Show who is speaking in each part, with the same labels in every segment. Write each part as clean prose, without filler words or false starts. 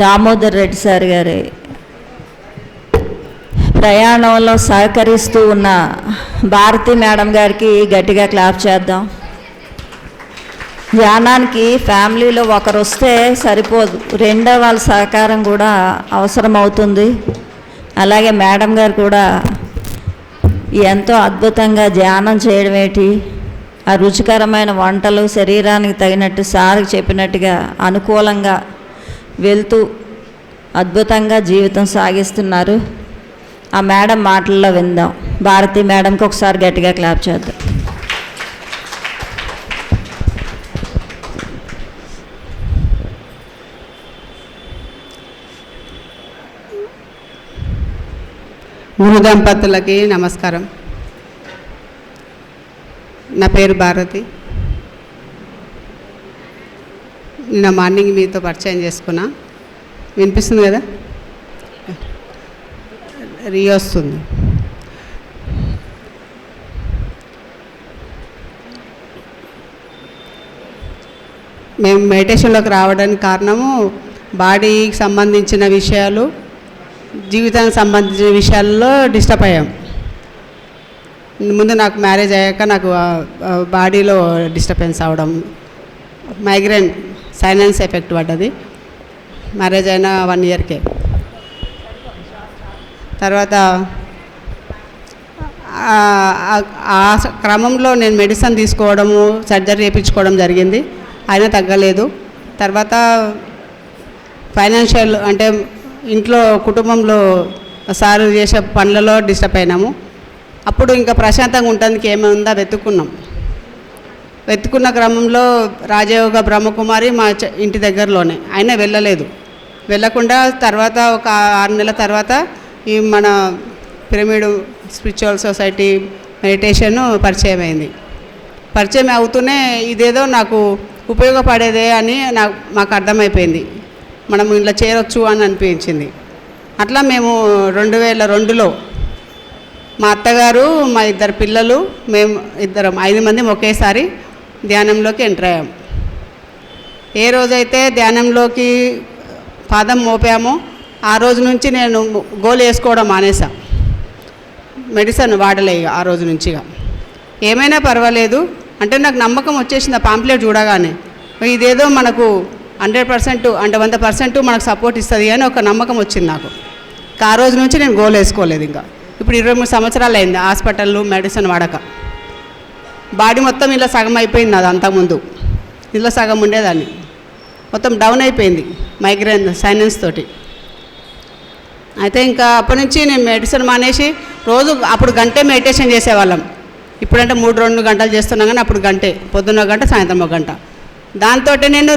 Speaker 1: Damodar Reddy sir గారి ప్రయాణంలో సహకరిస్తూ ఉన్న భారతి మేడం గారికి గట్టిగా క్లాప్ చేద్దాం. ధ్యానానికి ఫ్యామిలీలో ఒకరు వస్తే సరిపోదు, రెండో వాళ్ళ సహకారం కూడా అవసరం అవుతుంది. అలాగే మేడం గారు కూడా ఎంతో అద్భుతంగా ధ్యానం చేయడం ఏంటి, ఆ రుచికరమైన వంటలు శరీరానికి తగినట్టు సార్కి చెప్పినట్టుగా అనుకూలంగా వెళ్తూ అద్భుతంగా జీవితం సాగిస్తున్నారు. ఆ మేడం మాటల్లో విందాం. భారతి మేడంకి ఒకసారి గట్టిగా క్లాప్ చేద్దాం.
Speaker 2: గురు దంపతులకి నమస్కారం. నా పేరు భారతి. నిన్న మార్నింగ్ మీతో పరిచయం చేసుకున్నా. వినిపిస్తుంది కదా? రియో వస్తుంది. మేము మెడిటేషన్లోకి రావడానికి కారణము బాడీకి సంబంధించిన విషయాలు, జీవితానికి సంబంధించిన విషయాల్లో డిస్టర్బ్ అయ్యాం. ముందు నాకు మ్యారేజ్ అయ్యాక నాకు బాడీలో డిస్టర్బెన్స్ అవడం, మైగ్రేన్ సైనస్ ఎఫెక్ట్ పడ్డది. మ్యారేజ్ అయిన 1 ఇయర్కే. తర్వాత ఆ క్రమంలో నేను మెడిసిన్ తీసుకోవడము, సర్జరీ చేయించుకోవడం జరిగింది. అయినా తగ్గలేదు. తర్వాత ఫైనాన్షియల్ అంటే ఇంట్లో కుటుంబంలో సారు చేసే పనులలో డిస్టర్బ్ అయినాము. అప్పుడు ఇంకా ప్రశాంతంగా ఉండడానికి ఏమైందా వెతుకున్న క్రమంలో రాజయోగ బ్రహ్మకుమారి మా ఇంటి దగ్గరలోనే, అయినా వెళ్ళకుండా తర్వాత ఒక 6 నెలల తర్వాత ఈ మన పిరమిడ్ స్పిరిచువల్ సొసైటీ మెడిటేషన్ పరిచయం అయింది. పరిచయం అవుతూనే ఇదేదో నాకు ఉపయోగపడేదే అని మాకు అర్థమైపోయింది. మనం ఇలా చేరొచ్చు అని అనిపించింది. అట్లా మేము 2002లో మా అత్తగారు, మా 2 పిల్లలు, మేము 5 మంది ఒకేసారి ధ్యానంలోకి ఎంటర్ అయ్యాం. ఏ రోజైతే ధ్యానంలోకి పాదం మోపామో ఆ రోజు నుంచి నేను గోలు వేసుకోవడం మానేసా. మెడిసిన్ వాడలే ఆ రోజు నుంచిగా. ఏమైనా పర్వాలేదు అంటే నాకు నమ్మకం వచ్చేసింది. ఆ పాంప్లెట్ చూడగానే ఇదేదో మనకు 100% అంటే 100% మనకు సపోర్ట్ ఇస్తుంది అని ఒక నమ్మకం వచ్చింది నాకు. ఆ రోజు నుంచి నేను గోల్ వేసుకోలేదు. ఇంకా ఇప్పుడు 23 సంవత్సరాలు అయింది హాస్పిటల్ మెడిసిన్ వాడక. బాడీ మొత్తం ఇలా సగం అయిపోయింది. అది అంతకుముందు ఇలా సగం ఉండేదాన్ని, మొత్తం డౌన్ అయిపోయింది మైగ్రేన్ సైనస్ తోటి. అయితే ఇంకా అప్పటి నుంచి నేను మెడిసిన్ మానేసి రోజు అప్పుడు గంటే మెడిటేషన్ చేసేవాళ్ళం. ఇప్పుడంటే 3-2 గంటలు చేస్తున్నాం, కానీ అప్పుడు గంటే, పొద్దున్న 1 గంట, సాయంత్రం 1 గంట. దాంతో నేను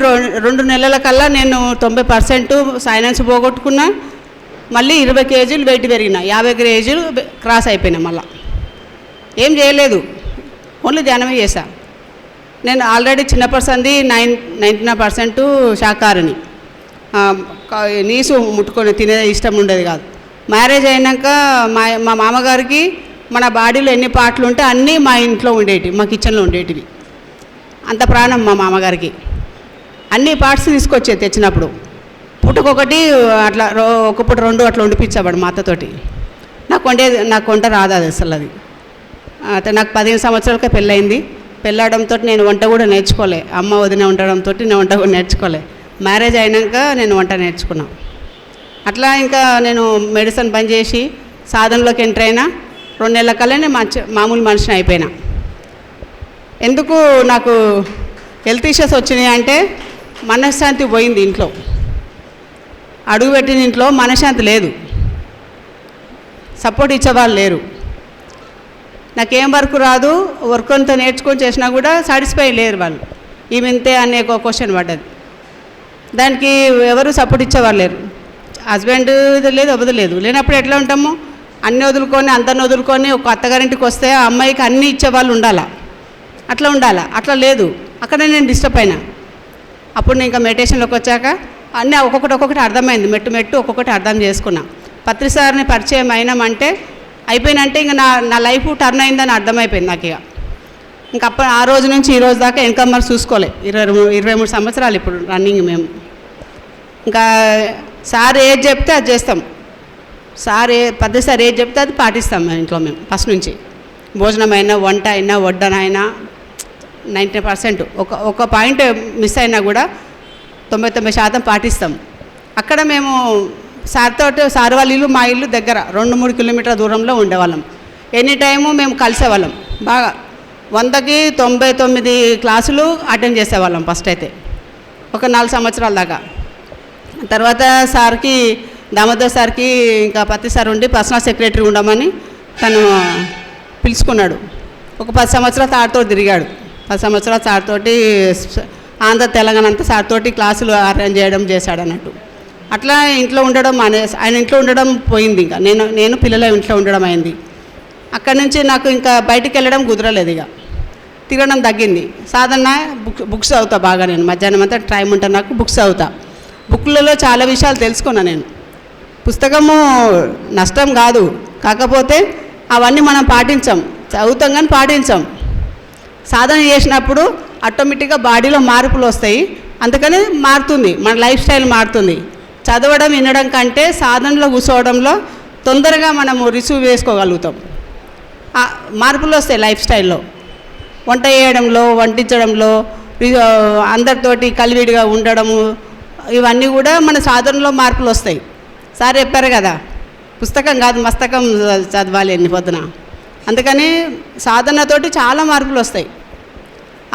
Speaker 2: 2 నెలల కల్లా నేను 90% సైనస్ పోగొట్టుకున్నా. మళ్ళీ 20 కేజీలు వెయిట్ పెరిగిన, 50 కేజీలు క్రాస్ అయిపోయినా. మళ్ళీ ఏం చేయలేదు, ఓన్లీ ధ్యానమే చేశా. నేను ఆల్రెడీ చిన్నప్పటి 99% శాకాహారిని. నీసు ముట్టుకొని తినే ఇష్టం ఉండేది కాదు. మ్యారేజ్ అయినాక మా మామగారికి మన బాడీలో ఎన్ని పార్ట్లు ఉంటే అన్నీ మా ఇంట్లో ఉండేటివి, మా కిచెన్లో ఉండేటివి. అంత ప్రాణం మా మామగారికి. అన్ని పార్ట్స్ తీసుకొచ్చేది తెచ్చినప్పుడు. పుట్టుకొకటి అట్లా ఒక పూట 2 అట్లా వండిపించాడు మా అత్తతోటి. నాకు వంట రాదు అది అసలు. అది అయితే నాకు 15 సంవత్సరాలకే పెళ్ళయింది. పెళ్ళడంతో నేను వంట కూడా నేర్చుకోలే. అమ్మ వదిన ఉండడంతో నేను వంట కూడా నేర్చుకోలే. మ్యారేజ్ అయినాక నేను వంట నేర్చుకున్నాను. అట్లా ఇంకా నేను మెడిసిన్ బంద్ చేసి సాధనలోకి ఎంటర్ అయినా 2 నెలల కల్లా నేను మామూలు మనిషిని అయిపోయినా. ఎందుకు నాకు హెల్త్ ఇష్యూస్ వచ్చినాయి అంటే మనశ్శాంతి పోయింది. ఇంట్లో అడుగుపెట్టిన ఇంట్లో మనశ్శాంతి లేదు, సపోర్ట్ ఇచ్చేవాళ్ళు లేరు. నాకేం వర్క్ రాదు, వర్క్ అంతా నేర్చుకొని చేసినా కూడా సాటిస్ఫై లేరు వాళ్ళు. ఈమెంతే అనే ఒక క్వశ్చన్ పడ్డది. దానికి ఎవరు సపోర్ట్ ఇచ్చేవాళ్ళు లేరు. హస్బెండ్ లేదు, వదలేదు. లేనప్పుడు ఎట్లా ఉంటాము? అన్నీ వదులుకొని అందరిని వదులుకొని ఒక అత్తగారింటికి వస్తే ఆ అమ్మాయికి అన్నీ ఇచ్చేవాళ్ళు ఉండాలా, అట్లా ఉండాలా. అట్లా లేదు. అక్కడ నేను డిస్టర్బ్ అయినా. అప్పుడు నేను ఇంకా మెడిటేషన్లోకి వచ్చాక అన్నీ ఒక్కొక్కటి అర్థమైంది. మెట్టు ఒక్కొక్కటి అర్థం చేసుకున్నా. పత్రిసారిని పరిచయం అయినామంటే అయిపోయినంటే ఇంకా నా లైఫ్ టర్న్ అయిందని అర్థమైపోయింది నాకు. ఇంకా ఆ రోజు నుంచి ఈ రోజు దాకా ఇన్కమ్ మరి చూసుకోలే. 23 సంవత్సరాలు ఇప్పుడు రన్నింగ్ మేము. ఇంకా సార్ ఏది చెప్తే అది చేస్తాం. సార్ ఏది చెప్తే అది పాటిస్తాం మా ఇంట్లో మేము ఫస్ట్ నుంచి. భోజనమైనా, వంట అయినా, వడ్డనైనా 90% ఒక పాయింట్ మిస్ అయినా కూడా 99% పాటిస్తాం. అక్కడ మేము సార్ వాళ్ళ ఇల్లు మా ఇల్లు దగ్గర 2-3 కిలోమీటర్ల దూరంలో ఉండేవాళ్ళం. ఎనీ టైము మేము కలిసేవాళ్ళం బాగా. 100కి 99 క్లాసులు అటెండ్ చేసేవాళ్ళం ఫస్ట్ అయితే, ఒక 4 సంవత్సరాల దాకా. తర్వాత సార్కి, దామోదర్ సార్కి ఇంకా పత్తి సార్ ఉండి పర్సనల్ సెక్రటరీ ఉండమని తను పిలుచుకున్నాడు. ఒక 10 సంవత్సరాలు సార్తో తిరిగాడు. 10 సంవత్సరాలు సార్తోటి ఆంధ్ర తెలంగాణ అంతా సార్తోటి క్లాసులు అరేంజ్ చేయడం చేశాడు అన్నట్టు. అట్లా ఇంట్లో ఉండడం ఆయన ఇంట్లో ఉండడం పోయింది. ఇంకా నేను పిల్లల ఇంట్లో ఉండడం అయింది. అక్కడి నుంచి నాకు ఇంకా బయటికి వెళ్ళడం కుదరలేదు. ఇక తిరగడం తగ్గింది. సాధారణ బుక్స్ చదువుతా బాగా. నేను మధ్యాహ్నం అంతా టైం ఉంటాను, నాకు బుక్స్ చదువుతా. బుక్లలో చాలా విషయాలు తెలుసుకున్నాను నేను. పుస్తకము నష్టం కాదు, కాకపోతే అవన్నీ మనం పాటించాం, చదువుతాం కానీ పాటించాం. సాధన చేసినప్పుడు ఆటోమేటిక్గా బాడీలో మార్పులు వస్తాయి. అందుకని మారుతుంది, మన లైఫ్ స్టైల్ మారుతుంది. చదవడం, వినడం కంటే సాధనలో కూర్చోవడంలో తొందరగా మనము రిసీవ్ చేసుకోగలుగుతాం. మార్పులు వస్తాయి లైఫ్ స్టైల్లో. వంట చేయడంలో, వంటించడంలో, అందరితోటి కలివిడిగా ఉండడము, ఇవన్నీ కూడా మన సాధనలో మార్పులు వస్తాయి. సార్ చెప్పారు కదా, పుస్తకం కాదు మస్తకం చదవాలి అన్ని పొద్దున. అందుకని సాధనతోటి చాలా మార్పులు వస్తాయి.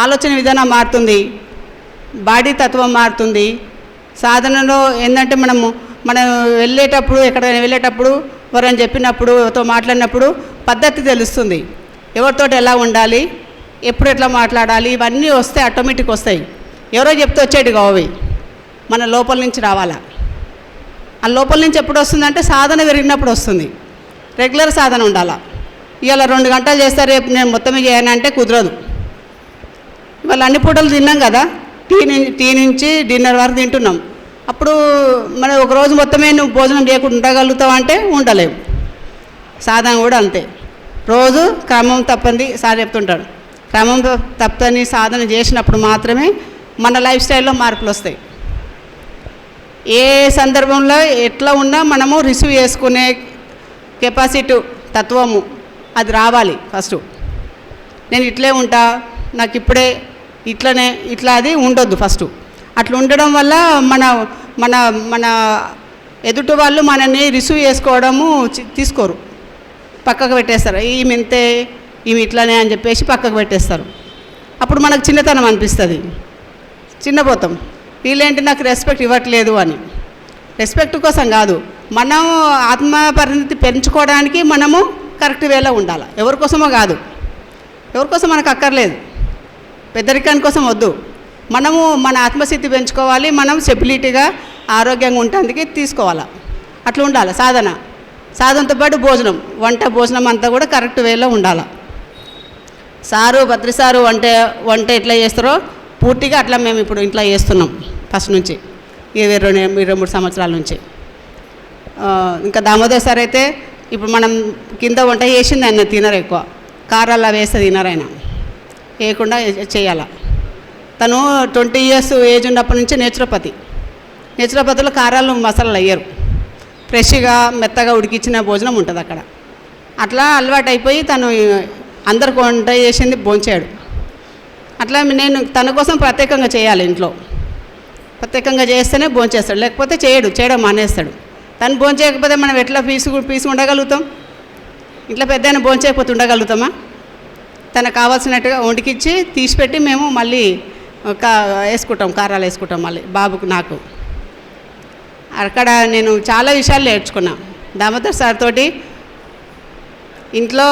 Speaker 2: ఆలోచన విధానం మారుతుంది, బాడీ తత్వం మారుతుంది. సాధనలో ఏంటంటే మనం వెళ్ళేటప్పుడు, ఎక్కడైనా వెళ్ళేటప్పుడు, ఎవరైనా చెప్పినప్పుడు, ఎవరితో మాట్లాడినప్పుడు పద్ధతి తెలుస్తుంది. ఎవరితోటి ఎలా ఉండాలి, ఎప్పుడు ఎట్లా మాట్లాడాలి, ఇవన్నీ వస్తాయి, ఆటోమేటిక్ వస్తాయి. ఎవరో చెప్తే వచ్చేటి కావు, మన లోపల నుంచి రావాలా. ఆ లోపల నుంచి ఎప్పుడు వస్తుందంటే సాధన పెరిగినప్పుడు వస్తుంది. రెగ్యులర్ సాధన ఉండాలా. ఇవాళ 2 గంటలు చేస్తారు, రేపు నేను మొత్తమే చేయనంటే కుదరదు. ఇవాళ అన్ని పూటలు తిన్నాం కదా, టీ నుంచి డిన్నర్ వరకు తింటున్నాం. అప్పుడు మనం ఒకరోజు మొత్తమే నువ్వు భోజనం చేయకుండా ఉండగలుగుతావు అంటే ఉండలేవు. సాధన కూడా అంతే, రోజు క్రమం తప్పంది సార్ చెప్తుంటాడు. క్రమం తప్పని సాధన చేసినప్పుడు మాత్రమే మన లైఫ్ స్టైల్లో మార్పులు వస్తాయి. ఏ సందర్భంలో ఎట్లా ఉన్నా మనము రిసీవ్ చేసుకునే కెపాసిటీ, తత్వము అది రావాలి ఫస్ట్. నేను ఇట్లే ఉంటా, నాకు ఇప్పుడే ఇట్లా అది ఉండొద్దు ఫస్ట్. అట్లా ఉండడం వల్ల మన మన మన ఎదుటి వాళ్ళు మనల్ని రిసీవ్ చేసుకోవడము తీసుకోరు, పక్కకు పెట్టేస్తారు. ఈమె ఇట్లానే అని చెప్పేసి పక్కకు పెట్టేస్తారు. అప్పుడు మనకు చిన్నతనం అనిపిస్తుంది, చిన్నపోతాం. వీళ్ళేంటి నాకు రెస్పెక్ట్ ఇవ్వట్లేదు అని. రెస్పెక్ట్ కోసం కాదు, మనం ఆత్మ పరిణతి పెంచుకోవడానికి మనము కరెక్ట్ వేలో ఉండాలి. ఎవరికోసమో కాదు, ఎవరికోసం మనకు అక్కర్లేదు, పెద్దరికాని కోసం వద్దు. మనము మన ఆత్మస్థితి పెంచుకోవాలి, మనం స్టెబిలిటీగా ఆరోగ్యంగా ఉండటానికి తీసుకోవాలి. అట్లా ఉండాలి సాధనతో పాటు వంట భోజనం అంతా కూడా కరెక్ట్ వేలో ఉండాలి. భద్రి సారు వంట ఎట్లా చేస్తారో పూర్తిగా అట్లా మేము ఇప్పుడు ఇంట్లో చేస్తున్నాం ఫస్ట్ నుంచి, 23 సంవత్సరాల నుంచి. ఇంకా దామోదర్ సార్ అయితే ఇప్పుడు మనం కింద వంట చేసింది ఆయన తినరు, ఎక్కువ కారాలు వేస్తే తినరు, ఆయన వేయకుండా చేయాల. తను 20 ఇయర్స్ ఏజ్ ఉన్నప్పటి నుంచి నేచురోపతిలో కారాలు మసాలాలు అయ్యారు. ఫ్రెష్గా మెత్తగా ఉడికించిన భోజనం ఉంటుంది అక్కడ. అట్లా అలవాటు అయిపోయి తను అందరికి వంట చేసింది భోంచాడు. అట్లా నేను తన కోసం ప్రత్యేకంగా చేయాలి, ఇంట్లో ప్రత్యేకంగా చేస్తేనే భోంచేస్తాడు, లేకపోతే చేయడం మానేస్తాడు. తను భోంచేయకపోతే మనం ఎట్లా పీసు ఉండగలుగుతాం? ఇంట్లో పెద్ద ఆయన భోంచేయకపోతే ఉండగలుగుతామా? తనకు కావాల్సినట్టుగా వండికిచ్చి తీసిపెట్టి మేము మళ్ళీ వేసుకుంటాం, కారాలు వేసుకుంటాం మళ్ళీ బాబుకు నాకు. అక్కడ నేను చాలా విషయాలు నేర్చుకున్నా దామోదర్ సార్ తోటి. ఇంట్లో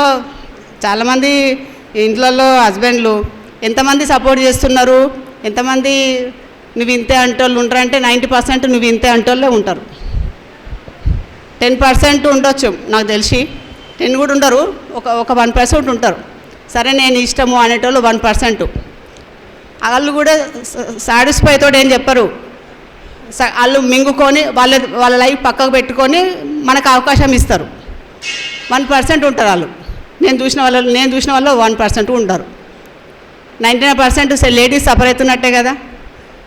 Speaker 2: చాలామంది ఇంట్లలో హస్బెండ్లు ఎంతమంది సపోర్ట్ చేస్తున్నారు, ఎంతమంది నువ్వు ఇంతే అంటోళ్ళు ఉంటారంటే 90% నువ్వు ఇంతే అంటోళ్ళే ఉంటారు. 10% ఉండొచ్చు నాకు తెలిసి, 10 కూడా ఉండరు, ఒక 1% ఉంటారు. సరే నేను ఇష్టము అనేటోళ్ళు 1%. వాళ్ళు కూడా సాటిస్ఫై తోటి ఏం చెప్పరు, వాళ్ళు మింగుకొని వాళ్ళ లైఫ్ పక్కకు పెట్టుకొని మనకు అవకాశం ఇస్తారు. 1% ఉంటారు వాళ్ళు. నేను చూసిన వాళ్ళు 1% ఉంటారు. 99% లేడీస్ సఫర్ అవుతున్నట్టే కదా.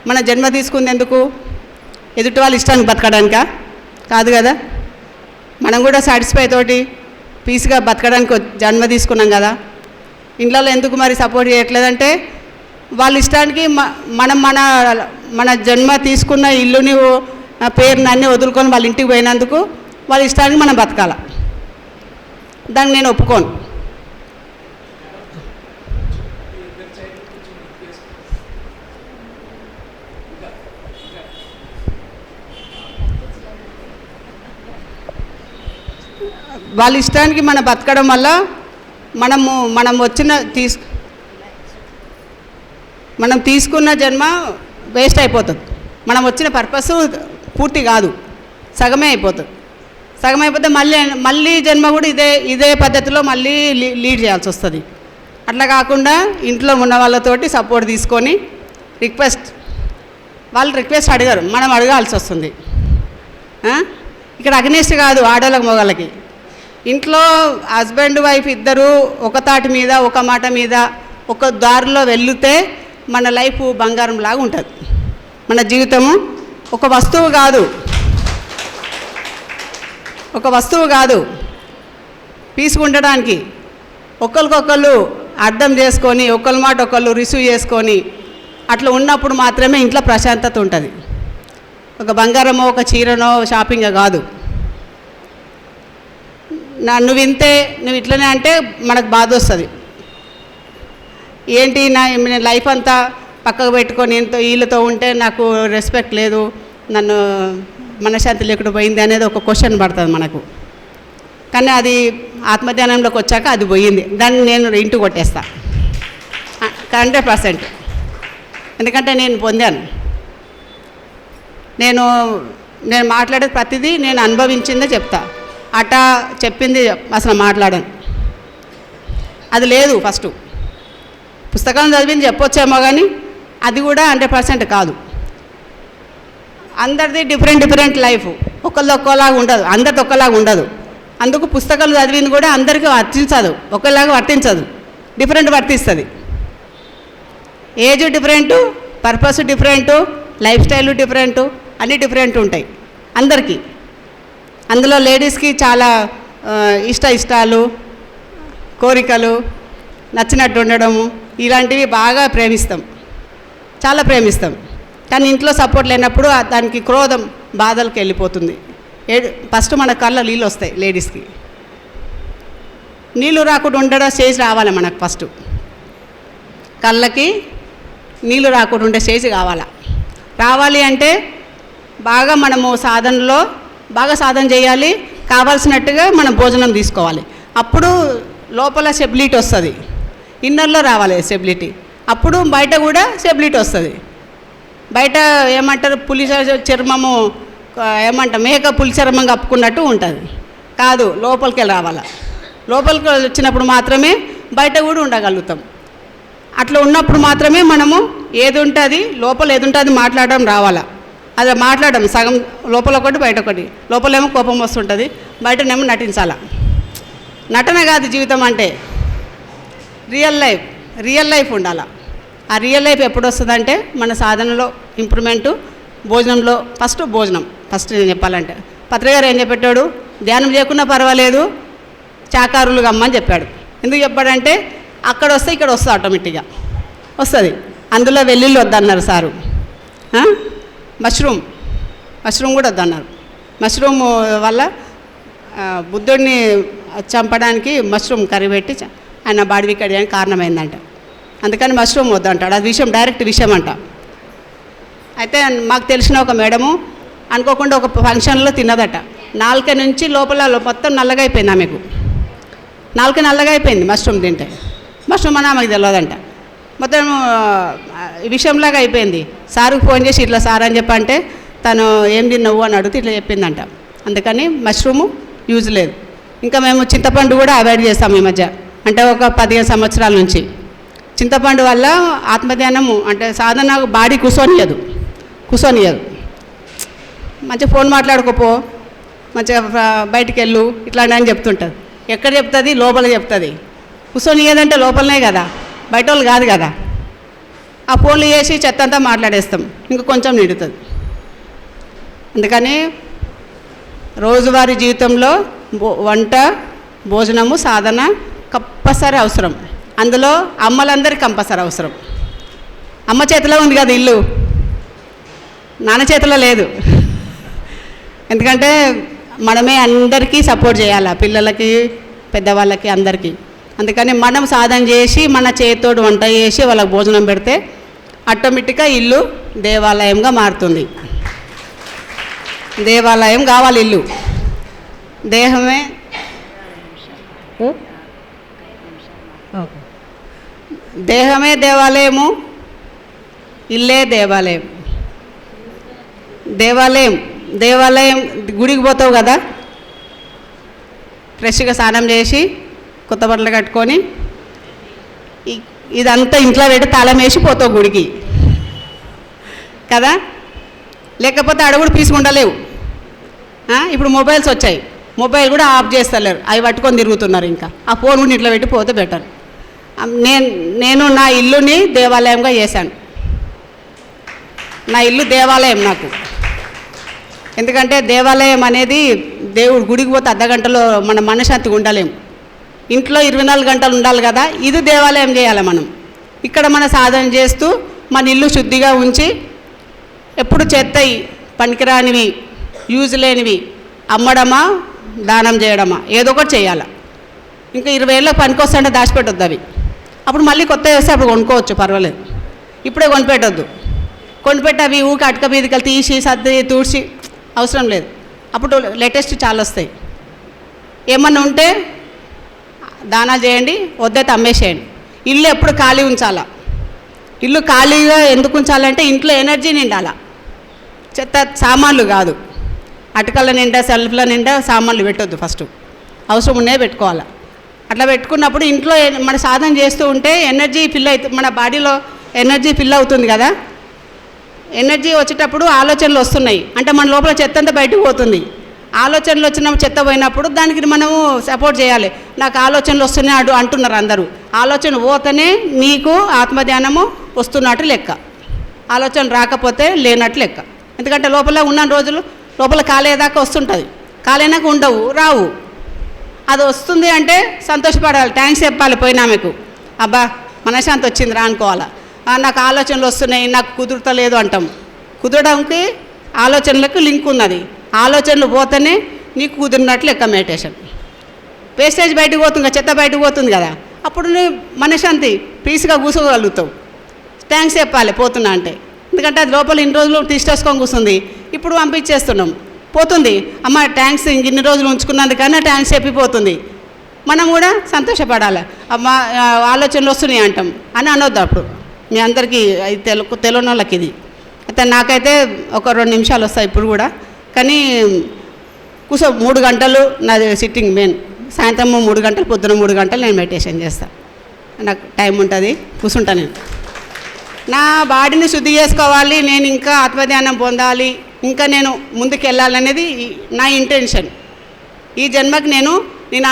Speaker 2: మన జన్మ తీసుకుంది ఎందుకు? ఎదుటి వాళ్ళ ఇష్టానికి బతకడానికా? కాదు కదా. మనం కూడా సాటిస్ఫై తోటి పీస్గా బతకడానికి జన్మ తీసుకున్నాం కదా. ఇంట్లో ఎందుకు మరి సపోర్ట్ చేయట్లేదంటే వాళ్ళ ఇష్టానికి మనం మన జన్మ తీసుకున్న ఇల్లుని పేరుని అన్నీ వదులుకొని వాళ్ళ ఇంటికి పోయినందుకు వాళ్ళ ఇష్టానికి మనం బతకాల. దాన్ని నేను ఒప్పుకోను. వాళ్ళ ఇష్టానికి మనం బతకడం వల్ల మనం తీసుకున్న జన్మ వేస్ట్ అయిపోతుంది. మనం వచ్చిన పర్పస్ పూర్తి కాదు, సగమే అయిపోతుంది. సగం అయిపోతే మళ్ళీ జన్మ కూడా ఇదే పద్ధతిలో మళ్ళీ లీడ్ చేయాల్సి వస్తుంది. అట్లా కాకుండా ఇంట్లో ఉన్న వాళ్ళతోటి సపోర్ట్ తీసుకొని వాళ్ళు రిక్వెస్ట్ అడగరు, మనం అడగాల్సి వస్తుంది. ఇక్కడ అగ్నిస్ట్ కాదు ఆడవాళ్ళకి మగవాళ్ళకి. ఇంట్లో హస్బెండ్ వైఫ్ ఇద్దరు ఒక తాటి మీద ఒక మాట మీద ఒక దారిలో వెళితే మన లైఫ్ బంగారం లాగా ఉంటుంది. మన జీవితము ఒక వస్తువు కాదు పీస్గా ఉండడానికి. ఒకరికొకళ్ళు అర్థం చేసుకొని ఒకరి మాట ఒకళ్ళు రిసీవ్ చేసుకొని అట్లా ఉన్నప్పుడు మాత్రమే ఇంట్లో ప్రశాంతత ఉంటుంది. ఒక బంగారమో ఒక చీరనో షాపింగ్ కాదు. నువ్వు ఇట్లనే అంటే మనకు బాధ వస్తుంది. ఏంటి నా లైఫ్ అంతా పక్కకు పెట్టుకొని వీళ్ళతో ఉంటే నాకు రెస్పెక్ట్ లేదు, నన్ను మనశ్శాంతి లేకుండా పోయింది అనేది ఒక క్వశ్చన్ పడుతుంది మనకు. కానీ అది ఆత్మధ్యానంలోకి వచ్చాక అది పోయింది. దాన్ని నేను ఇంటికి కొట్టేస్తా 100%. ఎందుకంటే నేను పొందాను. నేను మాట్లాడే ప్రతిదీ నేను అనుభవించిందే చెప్తా. అటా చెప్పింది అసలు మాట్లాడాను. అది లేదు. ఫస్ట్ పుస్తకం చదివింది చెప్పొచ్చేమో కానీ అది కూడా 100% కాదు. అందరిది డిఫరెంట్ లైఫ్, ఒకళ్ళది ఒక్కలాగా ఉండదు, అందరిది ఒక్కలాగా ఉండదు. అందుకు పుస్తకాలు చదివింది కూడా అందరికీ వర్తించదు, ఒకలాగా వర్తించదు, డిఫరెంట్ వర్తిస్తుంది. Age different, purpose different, life style different, అన్నీ డిఫరెంట్ ఉంటాయి అందరికీ. అందులో లేడీస్కి చాలా ఇష్టాలు, కోరికలు, నచ్చినట్టు ఉండడము ఇలాంటివి బాగా చాలా ప్రేమిస్తాం. కానీ ఇంట్లో సపోర్ట్ లేనప్పుడు దానికి క్రోధం బాధలకు వెళ్ళిపోతుంది. ఫస్ట్ మన కళ్ళ నీళ్ళు వస్తాయి. లేడీస్కి నీళ్ళు రాకుండా ఉండడం స్టేజ్ రావాలి మనకు. ఫస్ట్ కళ్ళకి నీళ్ళు రాకుండా ఉండే స్టేజ్ రావాలి అంటే బాగా మనము బాగా సాధన చేయాలి. కావాల్సినట్టుగా మనం భోజనం తీసుకోవాలి. అప్పుడు లోపల స్టెబిలిటీ వస్తుంది. ఇన్నర్లో రావాలి స్టెబిలిటీ. అప్పుడు బయట కూడా స్టెబిలిటీ వస్తుంది. బయట ఏమంటారు పులి చర్మము మేక పులి చర్మం కప్పుకున్నట్టు ఉంటుంది. కాదు, లోపలికి రావాలి. లోపలికి వచ్చినప్పుడు మాత్రమే బయట కూడా ఉండగలుగుతాం. అట్లా ఉన్నప్పుడు మాత్రమే మనము లోపల ఏది ఉంటుంది మాట్లాడడం రావాలా. అది మాట్లాడడం సగం లోపల ఒకటి బయట ఒకటి. లోపలేమో కోపం వస్తుంటుంది, బయటనేమో నటించాలా. నటన కాదు జీవితం అంటే, రియల్ లైఫ్ ఉండాలి. ఆ రియల్ లైఫ్ ఎప్పుడు వస్తుందంటే మన సాధనలో ఇంప్రూవ్మెంటు, భోజనంలో. ఫస్ట్ నేను చెప్పాలంటే పత్రికారు ఏం చెప్పాడు, ధ్యానం చేయకున్నా పర్వాలేదు చాకారులుగా అమ్మని చెప్పాడు. ఎందుకు చెప్పాడంటే అక్కడ వస్తే ఇక్కడ వస్తుంది, ఆటోమేటిక్గా వస్తుంది. అందులో వెల్లుల్లి వద్దన్నారు సారు. మష్రూమ్ కూడా వద్దన్నారు. మష్రూమ్ వల్ల బుద్ధుడిని చంపడానికి మష్రూమ్ కర్రీ పెట్టి ఆయన బాడీ వీక్ అయ్యడానికి కారణమైందంట. అందుకని మష్రూమ్ వద్దంటాడు. అది డైరెక్ట్ విషయం అంట. అయితే మాకు తెలిసిన ఒక మేడము అనుకోకుండా ఒక ఫంక్షన్లో తిన్నదట. నాలుక నుంచి లోపల మొత్తం నల్లగా అయిపోయింది. ఆమెకు నాలుక నల్లగా అయిపోయింది మష్రూమ్ తింటే. మష్రూమ్ అని ఆమెకు తెలియదంట. మొత్తం విషయంలాగా అయిపోయింది. సార్కి ఫోన్ చేసి ఇట్లా సార్ అని చెప్పంటే తను ఏం తిన్నావు అని అడిగితే ఇట్లా చెప్పిందంట. అందుకని మష్రూము యూజ్ లేదు. ఇంకా మేము చింతపండు కూడా అవాయిడ్ చేస్తాము ఈ మధ్య. అంటే ఒక 15 సంవత్సరాల నుంచి. చింతపండు వల్ల ఆత్మధ్యానము అంటే సాధన బాడీ కూర్చొనియదు. మంచిగా ఫోన్ మాట్లాడుకోపో, మంచిగా బయటికి వెళ్ళు ఇట్లాంటి అని చెప్తుంటుంది. ఎక్కడ చెప్తుంది? లోపల చెప్తుంది. కూర్చొనియదంటే లోపలనే కదా, బయట వాళ్ళు కాదు కదా. ఆ ఫోన్లు చేసి చెత్త అంతా మాట్లాడేస్తాం, ఇంకా కొంచెం నిండుతుంది. అందుకని రోజువారీ జీవితంలో వంట, భోజనము, సాధన కంపల్సరీ అవసరం. అందులో అమ్మలందరికీ కంపల్సరీ అవసరం. అమ్మ చేతిలో ఉంది కదా ఇల్లు, నాన్న చేతిలో లేదు. ఎందుకంటే మనమే అందరికీ సపోర్ట్ చేయాలి, పిల్లలకి, పెద్దవాళ్ళకి, అందరికీ. అందుకని మనం సాధన చేసి మన చేతితోటి వంట చేసి వాళ్ళకి భోజనం పెడితే ఆటోమేటిక్గా ఇల్లు దేవాలయంగా మారుతుంది. దేవాలయం కావాలి ఇల్లు. దేహమే దేహమే దేవాలయము, ఇల్లే దేవాలయం. దేవాలయం గుడికి పోతావు కదా, ఫ్రెష్గా స్నానం చేసి కొత్త బట్టలు కట్టుకొని ఇదంతా ఇంట్లో పెట్టి తాళం వేసి పోతావు గుడికి కదా. లేకపోతే అడుగుడు పీసుకుంటలేవు. ఇప్పుడు మొబైల్స్ వచ్చాయి, మొబైల్ కూడా ఆఫ్ చేస్తలేరు, అవి పట్టుకొని తిరుగుతున్నారు. ఇంకా ఆ ఫోన్ కూడా ఇంట్లో పెట్టి పోతే బెటర్. నేను నా ఇల్లుని దేవాలయంగా చేశాను. నా ఇల్లు దేవాలయం నాకు. ఎందుకంటే దేవాలయం అనేది దేవుడు గుడికి పోతే అర్ధగంటలో మన మనశ్శాంతిగా ఉండలేము. ఇంట్లో 24 గంటలు ఉండాలి కదా, ఇది దేవాలయం చేయాలి మనం. ఇక్కడ మన సాధన చేస్తూ మన ఇల్లు శుద్ధిగా ఉంచి ఎప్పుడు చెత్తయి, పనికిరానివి, యూజ్ లేనివి అమ్మడమా, దానం చేయడమా, ఏదో ఒకటి చేయాలి. ఇంకా 20 ఏళ్ళకి పనికొస్తుంటే దాచిపెట్టొద్దు అవి. అప్పుడు మళ్ళీ కొత్త వేస్తే అప్పుడు కొనుక్కోవచ్చు, పర్వాలేదు. ఇప్పుడే కొనిపెట్టొద్దు. కొనిపెట్టి అవి ఊకి అటక బీదికలు తీసి సర్ది తూడ్చి అవసరం లేదు. అప్పుడు లేటెస్ట్ చాలా వస్తాయి. ఏమన్నా ఉంటే దానాలు చేయండి, వద్దైతే అమ్మేసేయండి. ఇల్లు ఎప్పుడు ఖాళీ ఉంచాలా. ఇల్లు ఖాళీగా ఎందుకు ఉంచాలంటే ఇంట్లో ఎనర్జీ నిండాలా, చెత్త సామాన్లు కాదు. అటకల నిండా, సెల్ఫ్ల నిండా సామాన్లు పెట్టొద్దు. ఫస్ట్ అవసరం ఉన్నే పెట్టుకోవాలి. అట్లా పెట్టుకున్నప్పుడు ఇంట్లో మన సాధన చేస్తూ ఉంటే ఎనర్జీ ఫిల్ అవుతుంది, మన బాడీలో ఎనర్జీ ఫిల్ అవుతుంది కదా. ఎనర్జీ వచ్చేటప్పుడు ఆలోచనలు వస్తున్నాయి అంటే మన లోపల చెత్త అంతా బయటకు పోతుంది. ఆలోచనలు వచ్చినప్పుడు చెత్త పోయినప్పుడు దానికి మనము సపోర్ట్ చేయాలి. నాకు ఆలోచనలు వస్తున్నాయి అంటున్నారు అందరూ. ఆలోచన పోతేనే నీకు ఆత్మధ్యానము వస్తున్నట్టు లెక్క, ఆలోచన రాకపోతే లేనట్టు లెక్క. ఎందుకంటే లోపల ఉన్న రోజులు లోపల కాలేదాకా వస్తుంటుంది, కాలేనాక ఉండవు, రావు. అది వస్తుంది అంటే సంతోషపడాలి, థ్యాంక్స్ చెప్పాలి పోయినా మీకు. అబ్బా మనశ్శాంతి వచ్చింది రా అనుకోవాలా. నాకు ఆలోచనలు వస్తున్నాయి, నాకు కుదురుతలేదు అంటాం. కుదరడానికి ఆలోచనలకు లింక్ ఉన్నది. ఆలోచనలు పోతేనే నీకు కుదిరినట్లు లెక్క మెడిటేషన్. వేస్టేజ్ బయటకు పోతుంది కదా, చెత్త బయటకు పోతుంది కదా, అప్పుడు నువ్వు మనశ్శాంతి పీస్గా కూర్చోగలుగుతావు. థ్యాంక్స్ చెప్పాలి పోతున్నా అంటే. ఎందుకంటే అది లోపల ఇన్ని రోజులు తీసుకొని కూర్చుంది, ఇప్పుడు పంపించేస్తున్నాం, పోతుంది. అమ్మ థ్యాంక్స్, ఇన్ని రోజులు ఉంచుకున్నందుకన్నా థ్యాంక్స్ చెప్పిపోతుంది. మనం కూడా సంతోషపడాలి. అమ్మ ఆలోచనలు వస్తున్నాయి అంటాం అని అనొద్దు. అప్పుడు మీ అందరికీ తెలియని వాళ్ళకి ఇది అయితే. నాకైతే ఒక 2 నిమిషాలు వస్తాయి ఇప్పుడు కూడా. కానీ 3 గంటలు నాది సిట్టింగ్ మెయిన్. సాయంత్రం 3 గంటలు, పొద్దున 3 గంటలు నేను మెడిటేషన్ చేస్తాను. నాకు టైం ఉంటుంది, కూర్చుంటాను నేను. నా బాడీని శుద్ధి చేసుకోవాలి, నేను ఇంకా ఆత్మధ్యానం పొందాలి, ఇంకా నేను ముందుకు వెళ్ళాలనేది నా ఇంటెన్షన్. ఈ జన్మకి నేను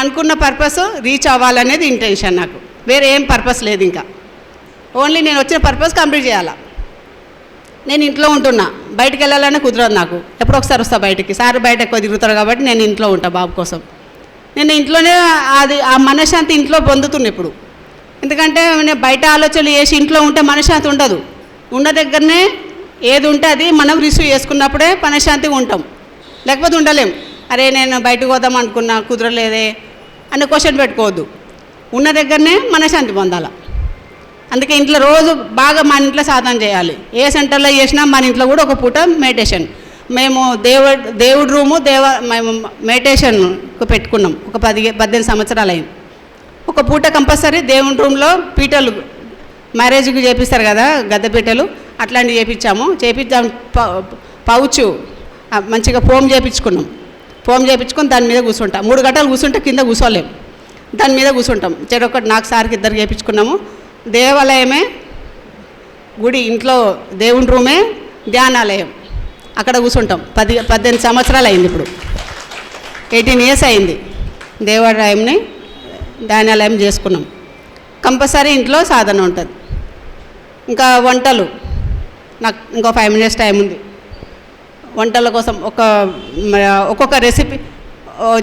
Speaker 2: అనుకున్న పర్పస్ రీచ్ అవ్వాలనేది ఇంటెన్షన్. నాకు వేరే ఏం పర్పస్ లేదు. ఇంకా ఓన్లీ నేను వచ్చిన పర్పస్ కంప్లీట్ చేయాలా. నేను ఇంట్లో ఉంటున్నా, బయటకు వెళ్ళాలనే కుదరదు నాకు. ఎప్పుడో ఒకసారి వస్తా బయటికి. సార్ బయట ఎక్కువ తిరుగుతారు కాబట్టి నేను ఇంట్లో ఉంటా బాబు కోసం. నేను ఇంట్లోనే ఆ మనశ్శాంతి ఇంట్లో పొందుతున్నా ఇప్పుడు. ఎందుకంటే నేను బయట ఆలోచనలు చేసి ఇంట్లో ఉంటే మనశ్శాంతి ఉండదు. ఉన్న దగ్గరనే ఏది ఉంటే అది మనం రిసీవ్ చేసుకున్నప్పుడే మనశ్శాంతిగా ఉంటాం, లేకపోతే ఉండలేం. అరే నేను బయటకు పోదాం అనుకున్నా కుదరలేదే అని క్వశ్చన్ పెట్టుకోవద్దు. ఉన్న దగ్గరనే మనశ్శాంతి పొందాలి. అందుకే ఇంట్లో రోజు బాగా మన ఇంట్లో సాధన చేయాలి. ఏ సెంటర్లో చేసినా మన ఇంట్లో కూడా ఒక పూట మెడిటేషన్. మేము దేవుడి రూము మేము మెడిటేషన్కు పెట్టుకున్నాం. ఒక 18 సంవత్సరాలు అయింది. ఒక పూట కంపల్సరీ దేవుని రూమ్లో పీటలు మ్యారేజ్కి చేపిస్తారు కదా, గద్దె పీటలు, అట్లాంటివి చేపించాం. పౌచు మంచిగా ఫోమ్ చేయించుకున్నాం. ఫోమ్ చేయించుకొని దాని మీద కూర్చుంటాం. 3 గంటలు కూర్చుంటే కింద కూర్చోలేం, దాని మీద కూర్చుంటాం. చెరొకటి నాకు సార్కి 2 చేయించుకున్నాము. దేవాలయమే గుడి, ఇంట్లో దేవుని రూమే ధ్యానాలయం, అక్కడ కూర్చుంటాం. 18 సంవత్సరాలు అయింది. ఇప్పుడు 18 ఇయర్స్ అయింది. దేవాలయంని ధ్యానాలయం చేసుకున్నాం. కంపల్సరీ ఇంట్లో సాధన ఉంటుంది. ఇంకా వంటలు నాకు ఇంకో 5 minutes టైం ఉంది. వంటల కోసం ఒక్కొక్క రెసిపీ